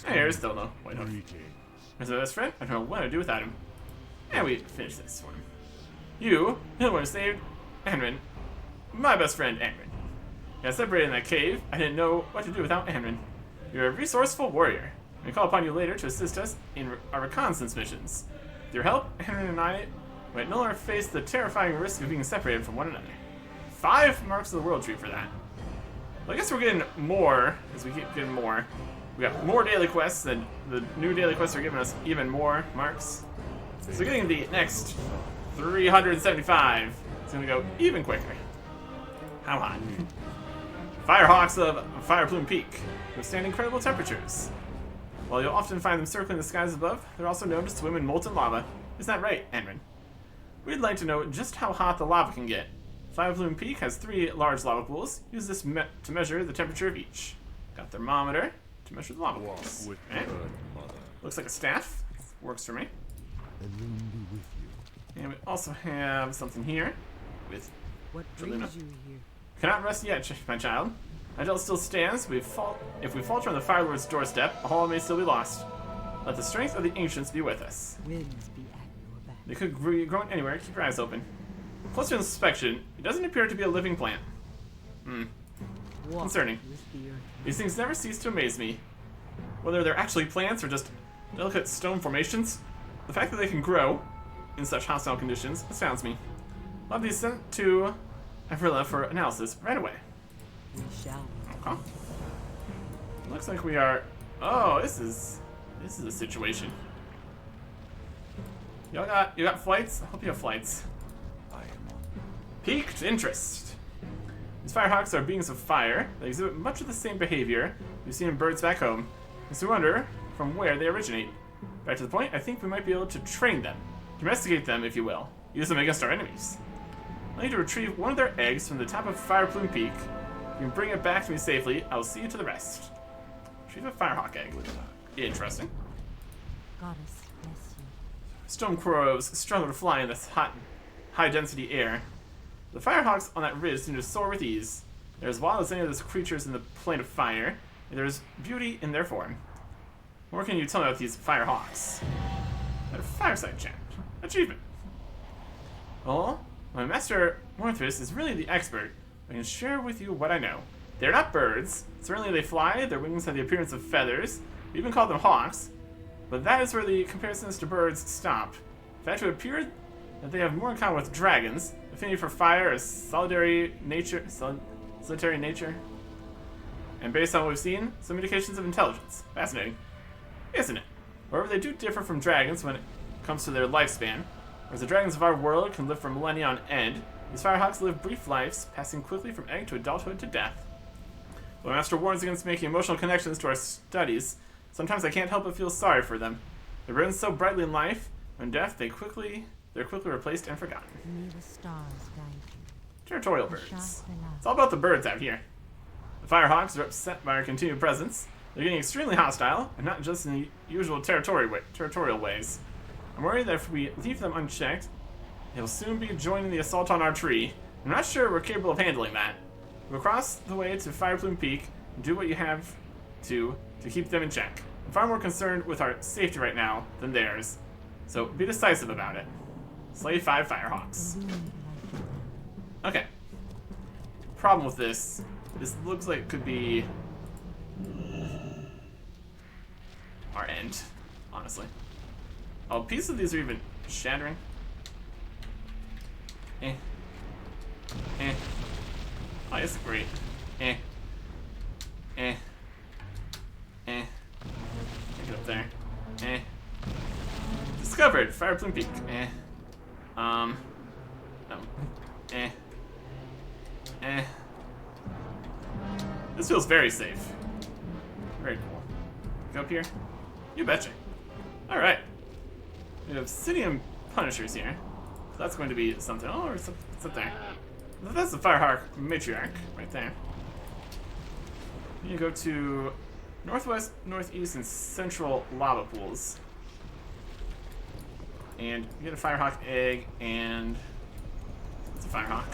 Hey, there's Tholo. Wait, no. Here's my best friend. I don't know what I'd do without him. And we finished this one. You, the one who saved Anrin, my best friend Anrin. Got separated in that cave. I didn't know what to do without Anrin. You're a resourceful warrior. We call upon you later to assist us in our reconnaissance missions. With your help, Anrin and I might no longer face the terrifying risk of being separated from one another. 5 marks of the world tree for that. Well, I guess we're getting more as we keep getting more. We got more daily quests, and the new daily quests are giving us even more marks. So getting the next 375 is going to go even quicker. How hot? Firehawks of Fire Plume Peak withstand incredible temperatures. While you'll often find them circling the skies above, they're also known to swim in molten lava. Isn't that right, Anrin? We'd like to know just how hot the lava can get. Fire Plume Peak has 3 large lava pools. Use this to measure the temperature of each. Got thermometer to measure the lava pools. Right. Looks like a staff. Works for me. And we also have something here with What Jelena. brings you here? Cannot rest yet, my child. Idle still stands. If we falter on the Fire Lord's doorstep, all may still be lost. Let the strength of the ancients be with us. Winds be at your back. They could be growing anywhere. Keep your eyes open. Closer inspection, it doesn't appear to be a living plant. Walk Concerning. with the earth. These things never cease to amaze me. Whether they're actually plants or just delicate stone formations, the fact that they can grow in such hostile conditions astounds me. I'll have these sent to Avrilla for analysis right away. We shall. Okay. Looks like we are. Oh, this is a situation. You got flights? I hope you have flights. I am on. Piqued interest. These firehawks are beings of fire. They exhibit much of the same behavior we've seen in birds back home. And so we wonder from where they originate. Back to the point, I think we might be able to train them. Domesticate them, if you will. Use them against our enemies. I need to retrieve one of their eggs from the top of Fire Plume Peak. If you can bring it back to me safely, I will see you to the rest. Retrieve a firehawk egg. Interesting. Goddess bless you. Storm crows struggle to fly in this hot, high-density air. The firehawks on that ridge seem to soar with ease. They're as wild as any of those creatures in the plane of fire, and there is beauty in their form. What can you tell me about these firehawks? A fireside chat. Achievement. Well, my master Morthris is really the expert. I can share with you what I know. They're not birds. Certainly they fly, their wings have the appearance of feathers. We even call them hawks. But that is where the comparisons to birds stop. In fact, it would appear that they have more in common with dragons. Affinity for fire, a solitary nature, and based on what we've seen, some indications of intelligence. Fascinating, isn't it? However, they do differ from dragons when it comes to their lifespan. Whereas the dragons of our world can live for millennia on end, these firehawks live brief lives, passing quickly from egg to adulthood to death. Though my master warns against making emotional connections to our studies, sometimes I can't help but feel sorry for them. They burn so brightly in life, when death they're quickly replaced and forgotten. May the stars guide you. Territorial birds. It's all about the birds out here. The firehawks are upset by our continued presence. They're getting extremely hostile, and not just in the usual territorial ways. I'm worried that if we leave them unchecked, they'll soon be joining the assault on our tree. I'm not sure we're capable of handling that. We'll cross the way to Fire Plume Peak and do what you have to keep them in check. I'm far more concerned with our safety right now than theirs, so be decisive about it. Slay 5 firehawks. Okay. Problem with this looks like it could be our end, honestly. Oh, pieces of these are even shattering. Oh, it's great. Get up there. Discovered Fire Plume Peak. No. This feels very safe. Very cool. Go up here? You betcha. Alright. We have Obsidian Punishers here. So that's going to be something. Oh, what's up there? That's the Firehawk Matriarch right there. You go to northwest, northeast, and central lava pools. And you get a Firehawk egg, and it's a Firehawk.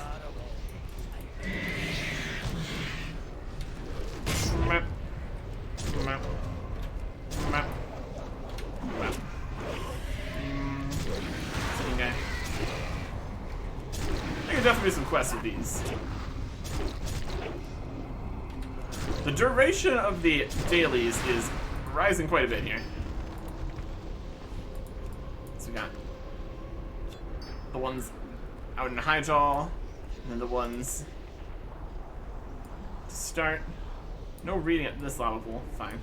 Map. Map. Map. Map. Sitting guy. I could definitely do some quests with these. The duration of the dailies is rising quite a bit here. So we got the ones out in Hyjal, and then the ones to start. No reading at this lava pool, fine.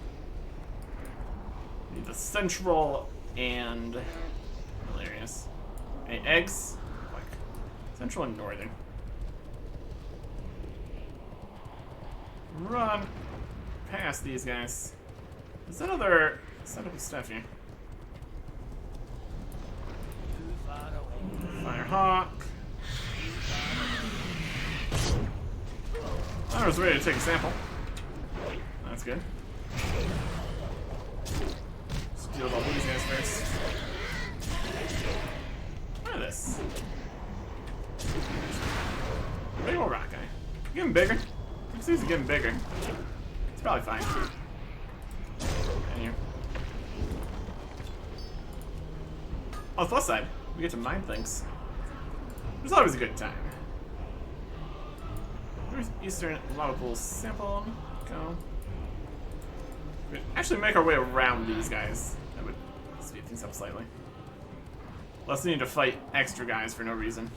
Need the central and hilarious. Any eggs? Like central and northern. Run past these guys. There's another setup of stuff here. Firehawk. I was ready to take a sample. That's good. Steal all these guys first. Look at this. Big old rock guy. Get him bigger. He's getting bigger. It's probably fine. And here. On the plus side, we get to mine things. It's always a good time. Northeastern lava pool sample. Go. We actually make our way around these guys. That would speed things up slightly. Less need to fight extra guys for no reason.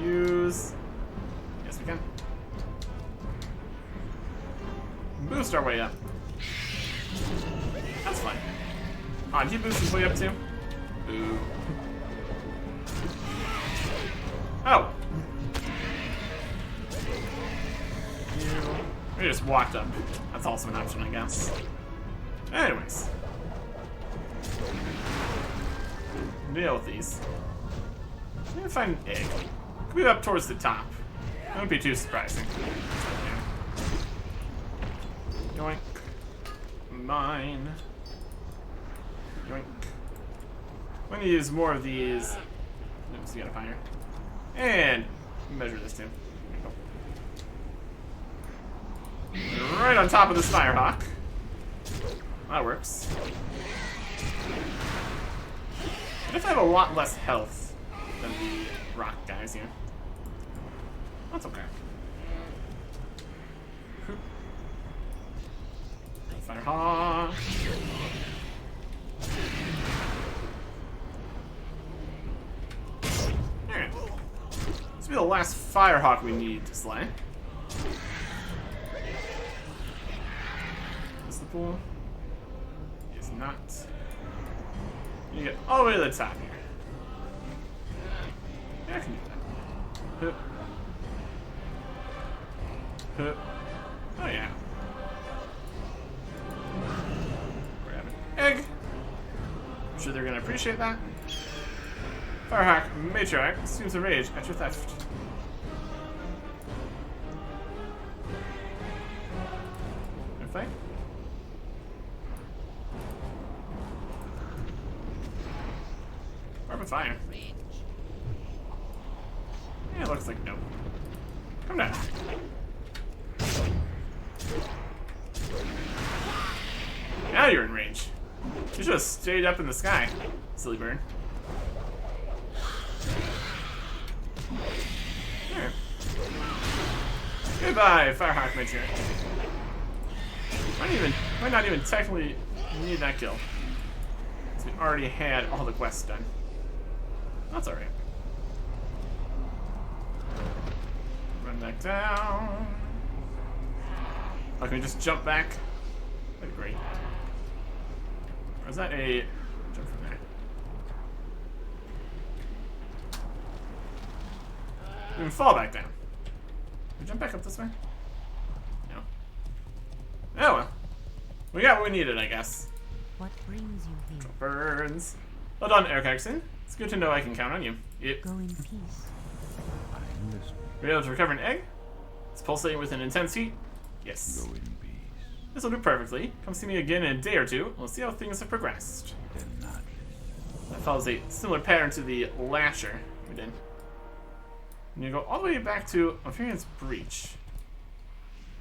Use. Yes, we can. Boost our way up. That's fine. On, he boosts his way up too. Ooh. Oh. We just walked up. That's also an option, I guess. Anyways. Deal with these. I'm gonna find an egg. Could be up towards the top. That wouldn't be too surprising. Yeah. Yoink. Mine. Yoink. I'm gonna use more of these. Oops, you got a fire. And measure this too. Right on top of this firehawk. That works. I definitely have a lot less health than the rock guys here. That's okay. Firehawk. Alright. This will be the last firehawk we need to slay. Is the pool? Is not. You get all the way to the top here. Yeah, I can do that. Hup. Oh yeah. Grab an egg. I'm sure they're gonna appreciate that. Firehawk Matriarch seems to rage at your theft. Gonna fight? Orb of fire. Yeah, it looks like no. Come down. Now you're in range. You should have stayed up in the sky, silly bird. There. Goodbye, Firehawk Matriarch. Might not even technically need that kill. Because we already had all the quests done. That's alright. Run back down. Oh, can we just jump back? That'd be great. Or is that a jump from there? We can fall back down. Can we jump back up this way? No. Oh well. We got what we needed, I guess. What brings you here? Burns. Well done, Eric Erickson. It's good to know I can count on you. Yep. Go in peace. Were you able to recover an egg? It's pulsating with an intense heat? Yes. Go in peace. This will do perfectly. Come see me again in a day or two. We'll see how things have progressed. That follows a similar pattern to the Lasher we did. And you go all the way back to Ophirian's Breach.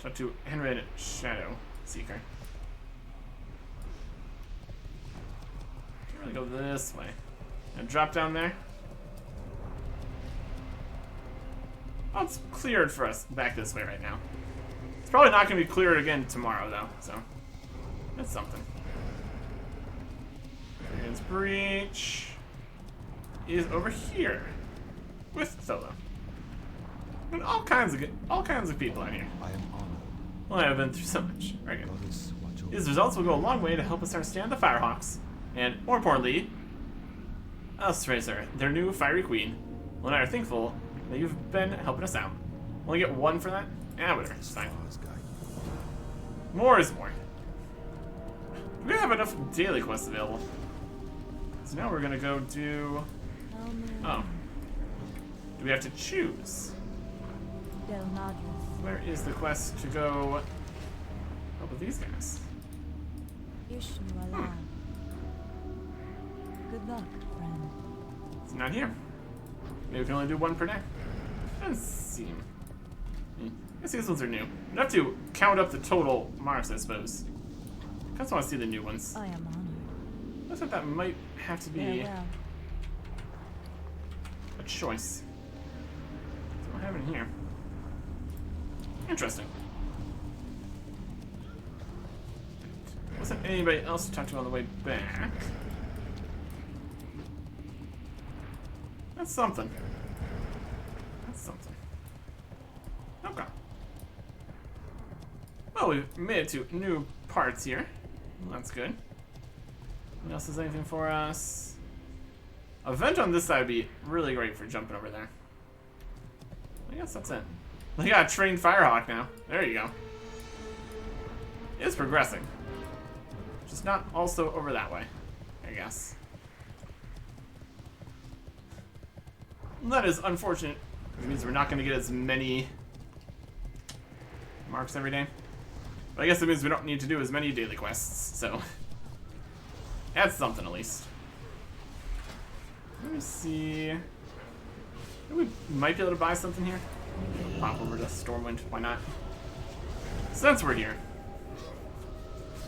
Talk to Henred Shadow Seeker. Can't really go this way. And drop down there. Oh, it's cleared for us back this way right now. It's probably not going to be cleared again tomorrow, though, so that's something. Ophirian's Breach is over here with Tholo. And all kinds of people out here. I am honored. Well, I've been through so much. Very good. Goddess, watch over. These results will go a long way to help us understand the Firehawks, and more importantly, us, Tracer, their new fiery queen. Well, and I are thankful that you've been helping us out. Only get one for that? Yeah, whatever. It's fine. Stars guide you. More is more. We have enough daily quests available. So now we're gonna go do. Oh. Do we have to choose? Del Madras. Where is the quest to go help with these guys? Ishnu Alam. Good luck, friend. It's not here. Maybe we can only do one per day. Doesn't seem. I guess these ones are new. I'd have to count up the total marks, I suppose. I just want to see the new ones. I am honored. I thought that might have to be Farewell. a choice. Don't have it in here. Interesting. Wasn't anybody else to talk to on the way back? That's something. That's something. Okay. Well, we've made it to new parts here. Well, that's good. What else has anything for us? A vent on this side would be really great for jumping over there. I guess that's it. We got a trained Firehawk now. There you go. It's progressing. Just not also over that way, I guess. That is unfortunate. It means we're not going to get as many marks every day. But I guess it means we don't need to do as many daily quests, so that's something at least. Let me see. We might be able to buy something here. Pop over to Stormwind, why not? Since we're here.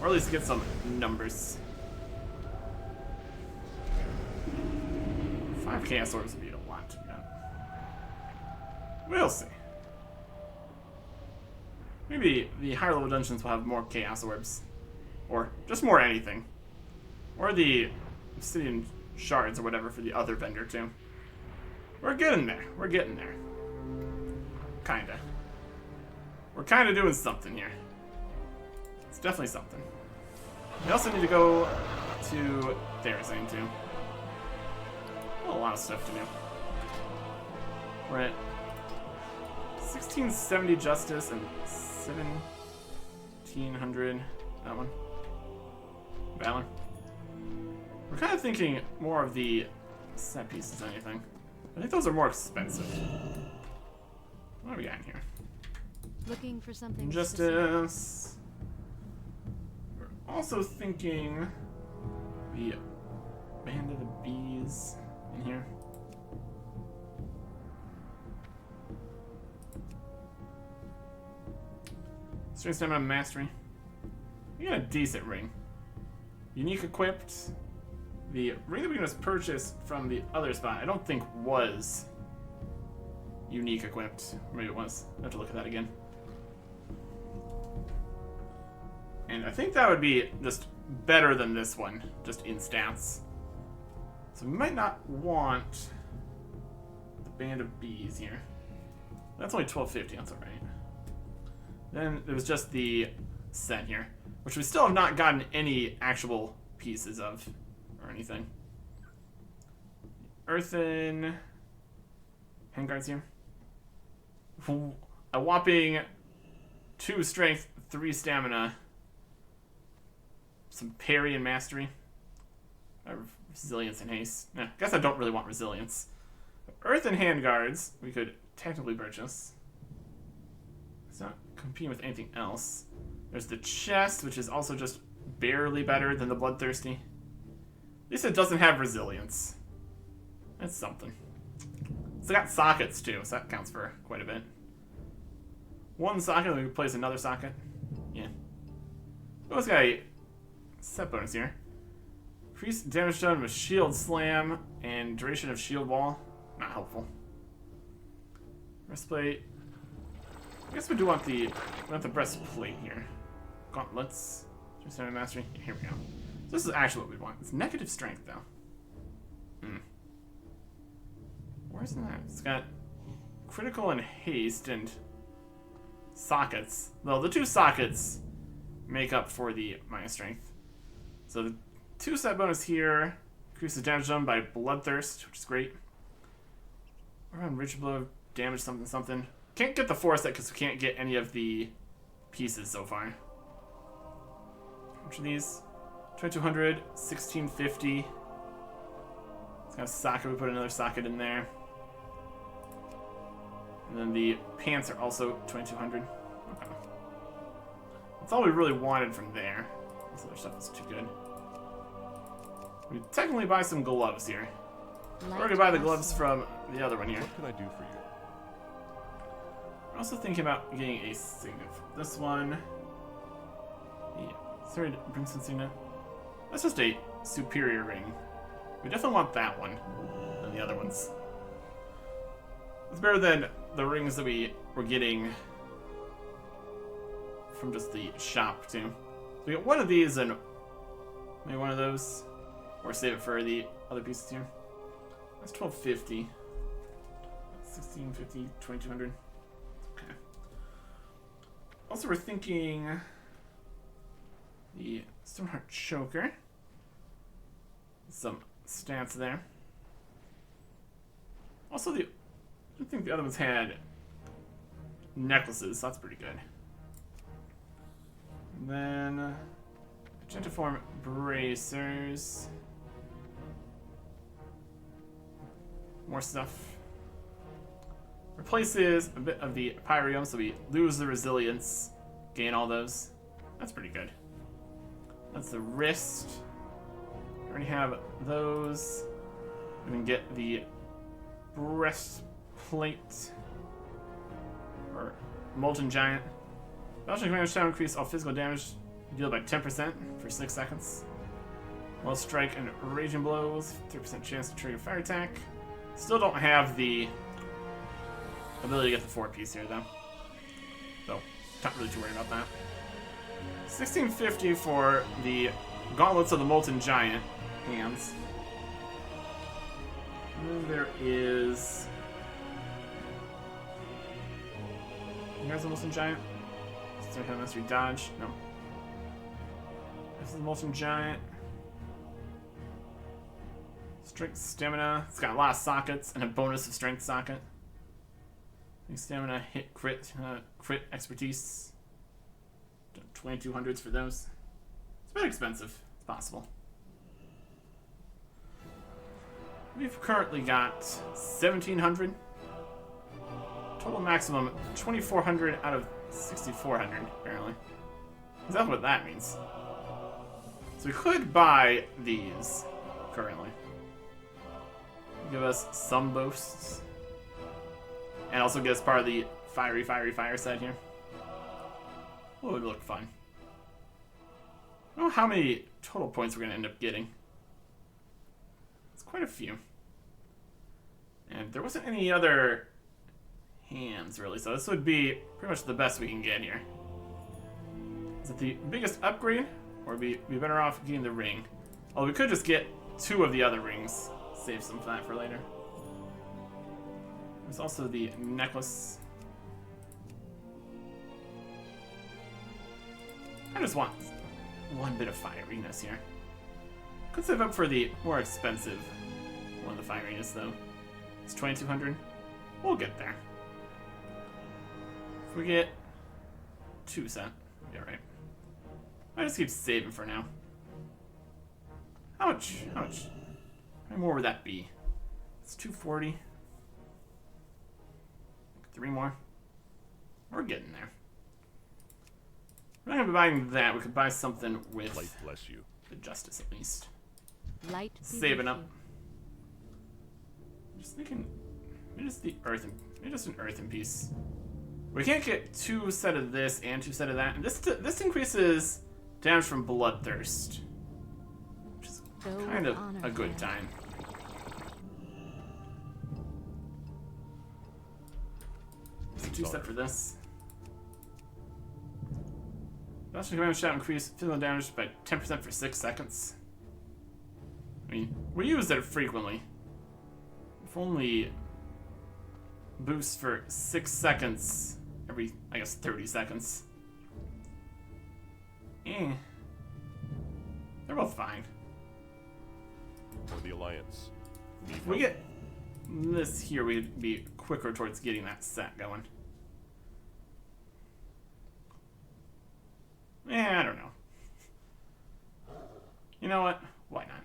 Or at least get some numbers. 5 Chaos Orbs would be a lot to be done. We'll see. Maybe the higher level dungeons will have more Chaos Orbs. Or just more anything. Or the Obsidian Shards or whatever for the other vendor too. We're getting there. We're getting there. Kinda. We're kinda doing something here. It's definitely something. We also need to go to Therazane too. A lot of stuff to do. We're at 1670 Justice and 1700. That one. Valor. We're kind of thinking more of the set pieces than anything. I think those are more expensive. What do we got in here? Looking for something. Justice. We're also thinking the Band of the Bees in here. Strength, Stamina, Mastery. We got a decent ring. Unique equipped. The ring that we just purchased from the other spot, I don't think was unique equipped. Maybe it was. I have to look at that again. And I think that would be just better than this one, just in stats. So we might not want the Band of Bees here. That's only 1250, that's alright. Then there was just the set here, which we still have not gotten any actual pieces of or anything. Earthen handguards here. A whopping 2 strength, 3 stamina, some parry and mastery, resilience and haste. I guess I don't really want resilience. Earthen handguards we could technically purchase. It's not competing with anything else. There's the chest, which is also just barely better than the Bloodthirsty. At least it doesn't have resilience. That's something. It's got sockets too, so that counts for quite a bit. One socket, then we can place another socket. Yeah. We also got a set bonus here. Increase damage done with shield slam and duration of shield wall. Not helpful. Breastplate. I guess we do want the breastplate here. Gauntlets. Just having mastery. Yeah, here we go. So this is actually what we want. It's negative strength though. Where's that? It's got critical and haste and sockets. Well, the 2 sockets make up for the minus strength. So the 2 set bonus here increases damage done by Bloodthirst, which is great. Around Rich Blow, damage something something. Can't get the 4 set because we can't get any of the pieces so far. Which are these? 2200, 1650. It's got a socket, we put another socket in there. And then the pants are also 2200. Okay. That's all we really wanted from there. This other stuff is too good. We technically buy some gloves here. We're gonna buy the gloves from the other one here. What can I do for you? We're also thinking about getting a signet for this one. Yeah. Sorry to bring some signet. That's just a superior ring. We definitely want that one than the other ones. It's better than the rings that we were getting from just the shop too. So we get one of these and maybe one of those, or save it for the other pieces here. That's 1250. 1650, 2200. Okay. Also, we're thinking the Stoneheart Choker. some stats there. Also, I think the other ones had necklaces, so that's pretty good. And then Gentiform bracers. More stuff. Replaces a bit of the Pyrium, so we lose the resilience, gain all those. That's pretty good. That's the wrist. We already have those. We can get the breastplate. Or Molten Giant. Belching damage shall increase all physical damage dealt by 10% for 6 seconds. While strike and raging blows, 3% chance to trigger fire attack. Still don't have the ability to get the 4-piece here though. So, not really too worried about that. 1650 for the Gauntlets of the Molten Giant hands. And then there is... Here's the Molten Giant. Still have this dodge. No. This is the Molten Giant. Strength, stamina. It's got a lot of sockets and a bonus of strength socket. Stamina, hit, crit, crit expertise. 2200s for those. It's a bit expensive. It's possible. We've currently got 1700. Total maximum 2400 out of 6400, apparently. Is that what that means? So we could buy these currently. Give us some boosts. And also get us part of the fire set here. What would look fun? I don't know how many total points we're going to end up getting. It's quite a few. And there wasn't any other hands, really, so this would be pretty much the best we can get here. Is it the biggest upgrade? Or be better off getting the ring? Although we could just get 2 of the other rings. Save some of that for later. There's also the necklace. I just want one bit of fieriness here. Could save up for the more expensive one of the fieriness though. It's 2200. We'll get there. If we get 2 cent, yeah, right. I just keep saving for now. How much? How much? How more would that be? It's 240. 3 more. We're getting there. We're not gonna be buying that. We could buy something with Light bless you. the justice at least. Light be Saving with up. you. I'm just thinking, maybe just the earth, maybe just an earthen piece. We can't get 2 set of this and 2 set of that, and this increases damage from bloodthirst, which is Go kind with of honor, a good friend. time. So 2 set for this. Blasting damage shall increase physical damage by 10% for 6 seconds. I mean, we use it frequently. If only boosts for 6 seconds every, I guess, 30 seconds. They're both fine. For the Alliance. If we get this here, we'd be quicker towards getting that set going. I don't know. You know what? Why not?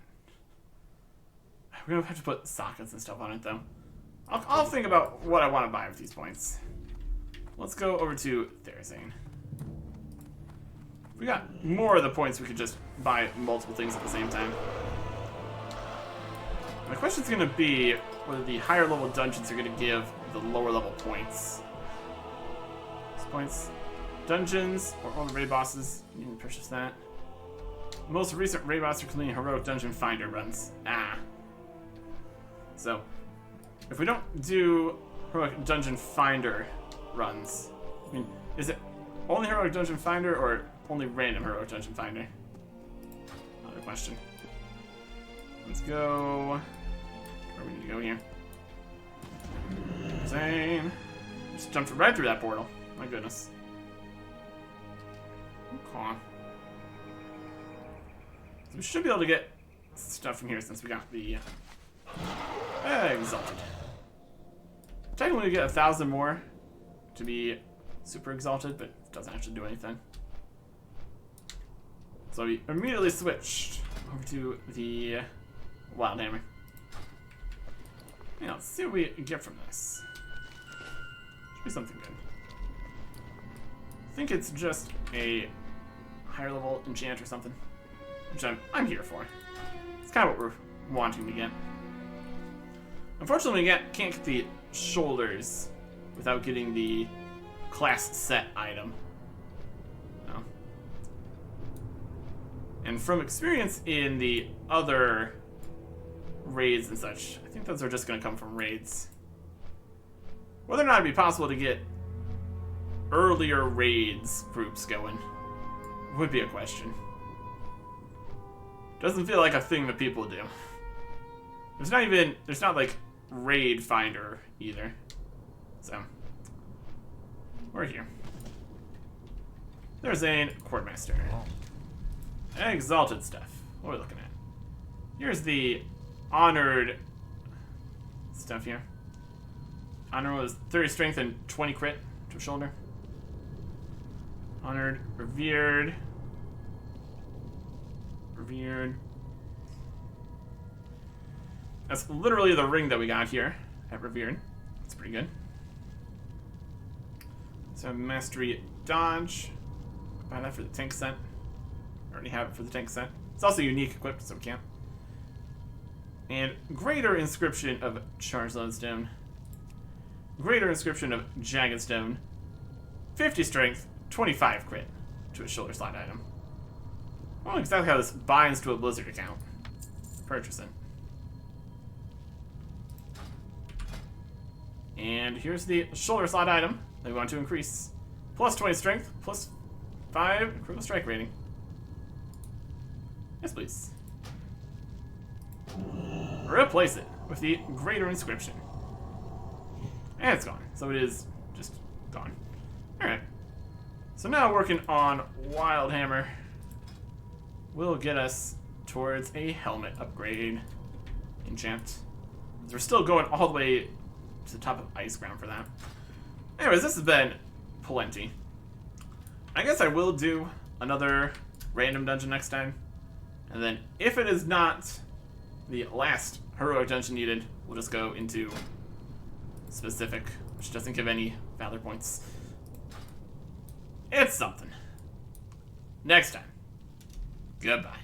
We're gonna have to put sockets and stuff on it, though. I'll think about what I want to buy with these points. Let's go over to Therazane. If we got more of the points, we could just buy multiple things at the same time. My question's gonna be whether the higher level dungeons are gonna give the lower level points. These points. Dungeons, or all the raid bosses, you can purchase that. The most recent raid boss are completing Heroic Dungeon Finder runs. So, if we don't do Heroic Dungeon Finder runs, I mean, is it only Heroic Dungeon Finder or only random Heroic Dungeon Finder? Another question. Let's go. Where we need to go here? Zane. Just jumped right through that portal. My goodness. Okay. So we should be able to get stuff from here since we got the Exalted. Technically we get 1,000 more to be super exalted, but it doesn't actually do anything. So we immediately switched over to the Wild Hammer. Yeah, let's see what we get from this. Should be something good. I think it's just a higher level enchant or something, which I'm here for. It's kind of what we're wanting to get. Unfortunately, we can't get the shoulders without getting the class set item. No. And from experience in the other raids and such, I think those are just going to come from raids. Whether or not it'd be possible to get earlier raids groups going would be a question. Doesn't feel like a thing that people do. There's not like raid finder either. So we're here. There's a Quartermaster. Exalted stuff. What are we looking at? Here's the honored stuff here. Honor was 30 strength and 20 crit to a shoulder. Honored, revered. Revered. That's literally the ring that we got here at revered. That's pretty good. So mastery dodge. Buy that for the tank set. I already have it for the tank set. It's also unique equipped, so we can't. And greater inscription of charged lodestone. Greater inscription of jagged stone. 50 strength, 25 crit to a shoulder slot item. I don't know exactly how this binds to a blizzard account. Purchase it. And here's the shoulder slot item that we want to increase. Plus 20 strength, plus 5 critical strike rating. Yes, please. Replace it with the greater inscription. And it's gone. So it is just gone. Alright. So now working on Wild Hammer will get us towards a helmet upgrade enchant. We're still going all the way to the top of Ice Ground for that. Anyways, this has been plenty. I guess I will do another random dungeon next time. And then if it is not the last heroic dungeon needed, we'll just go into specific, which doesn't give any valor points. It's something. Next time. Goodbye.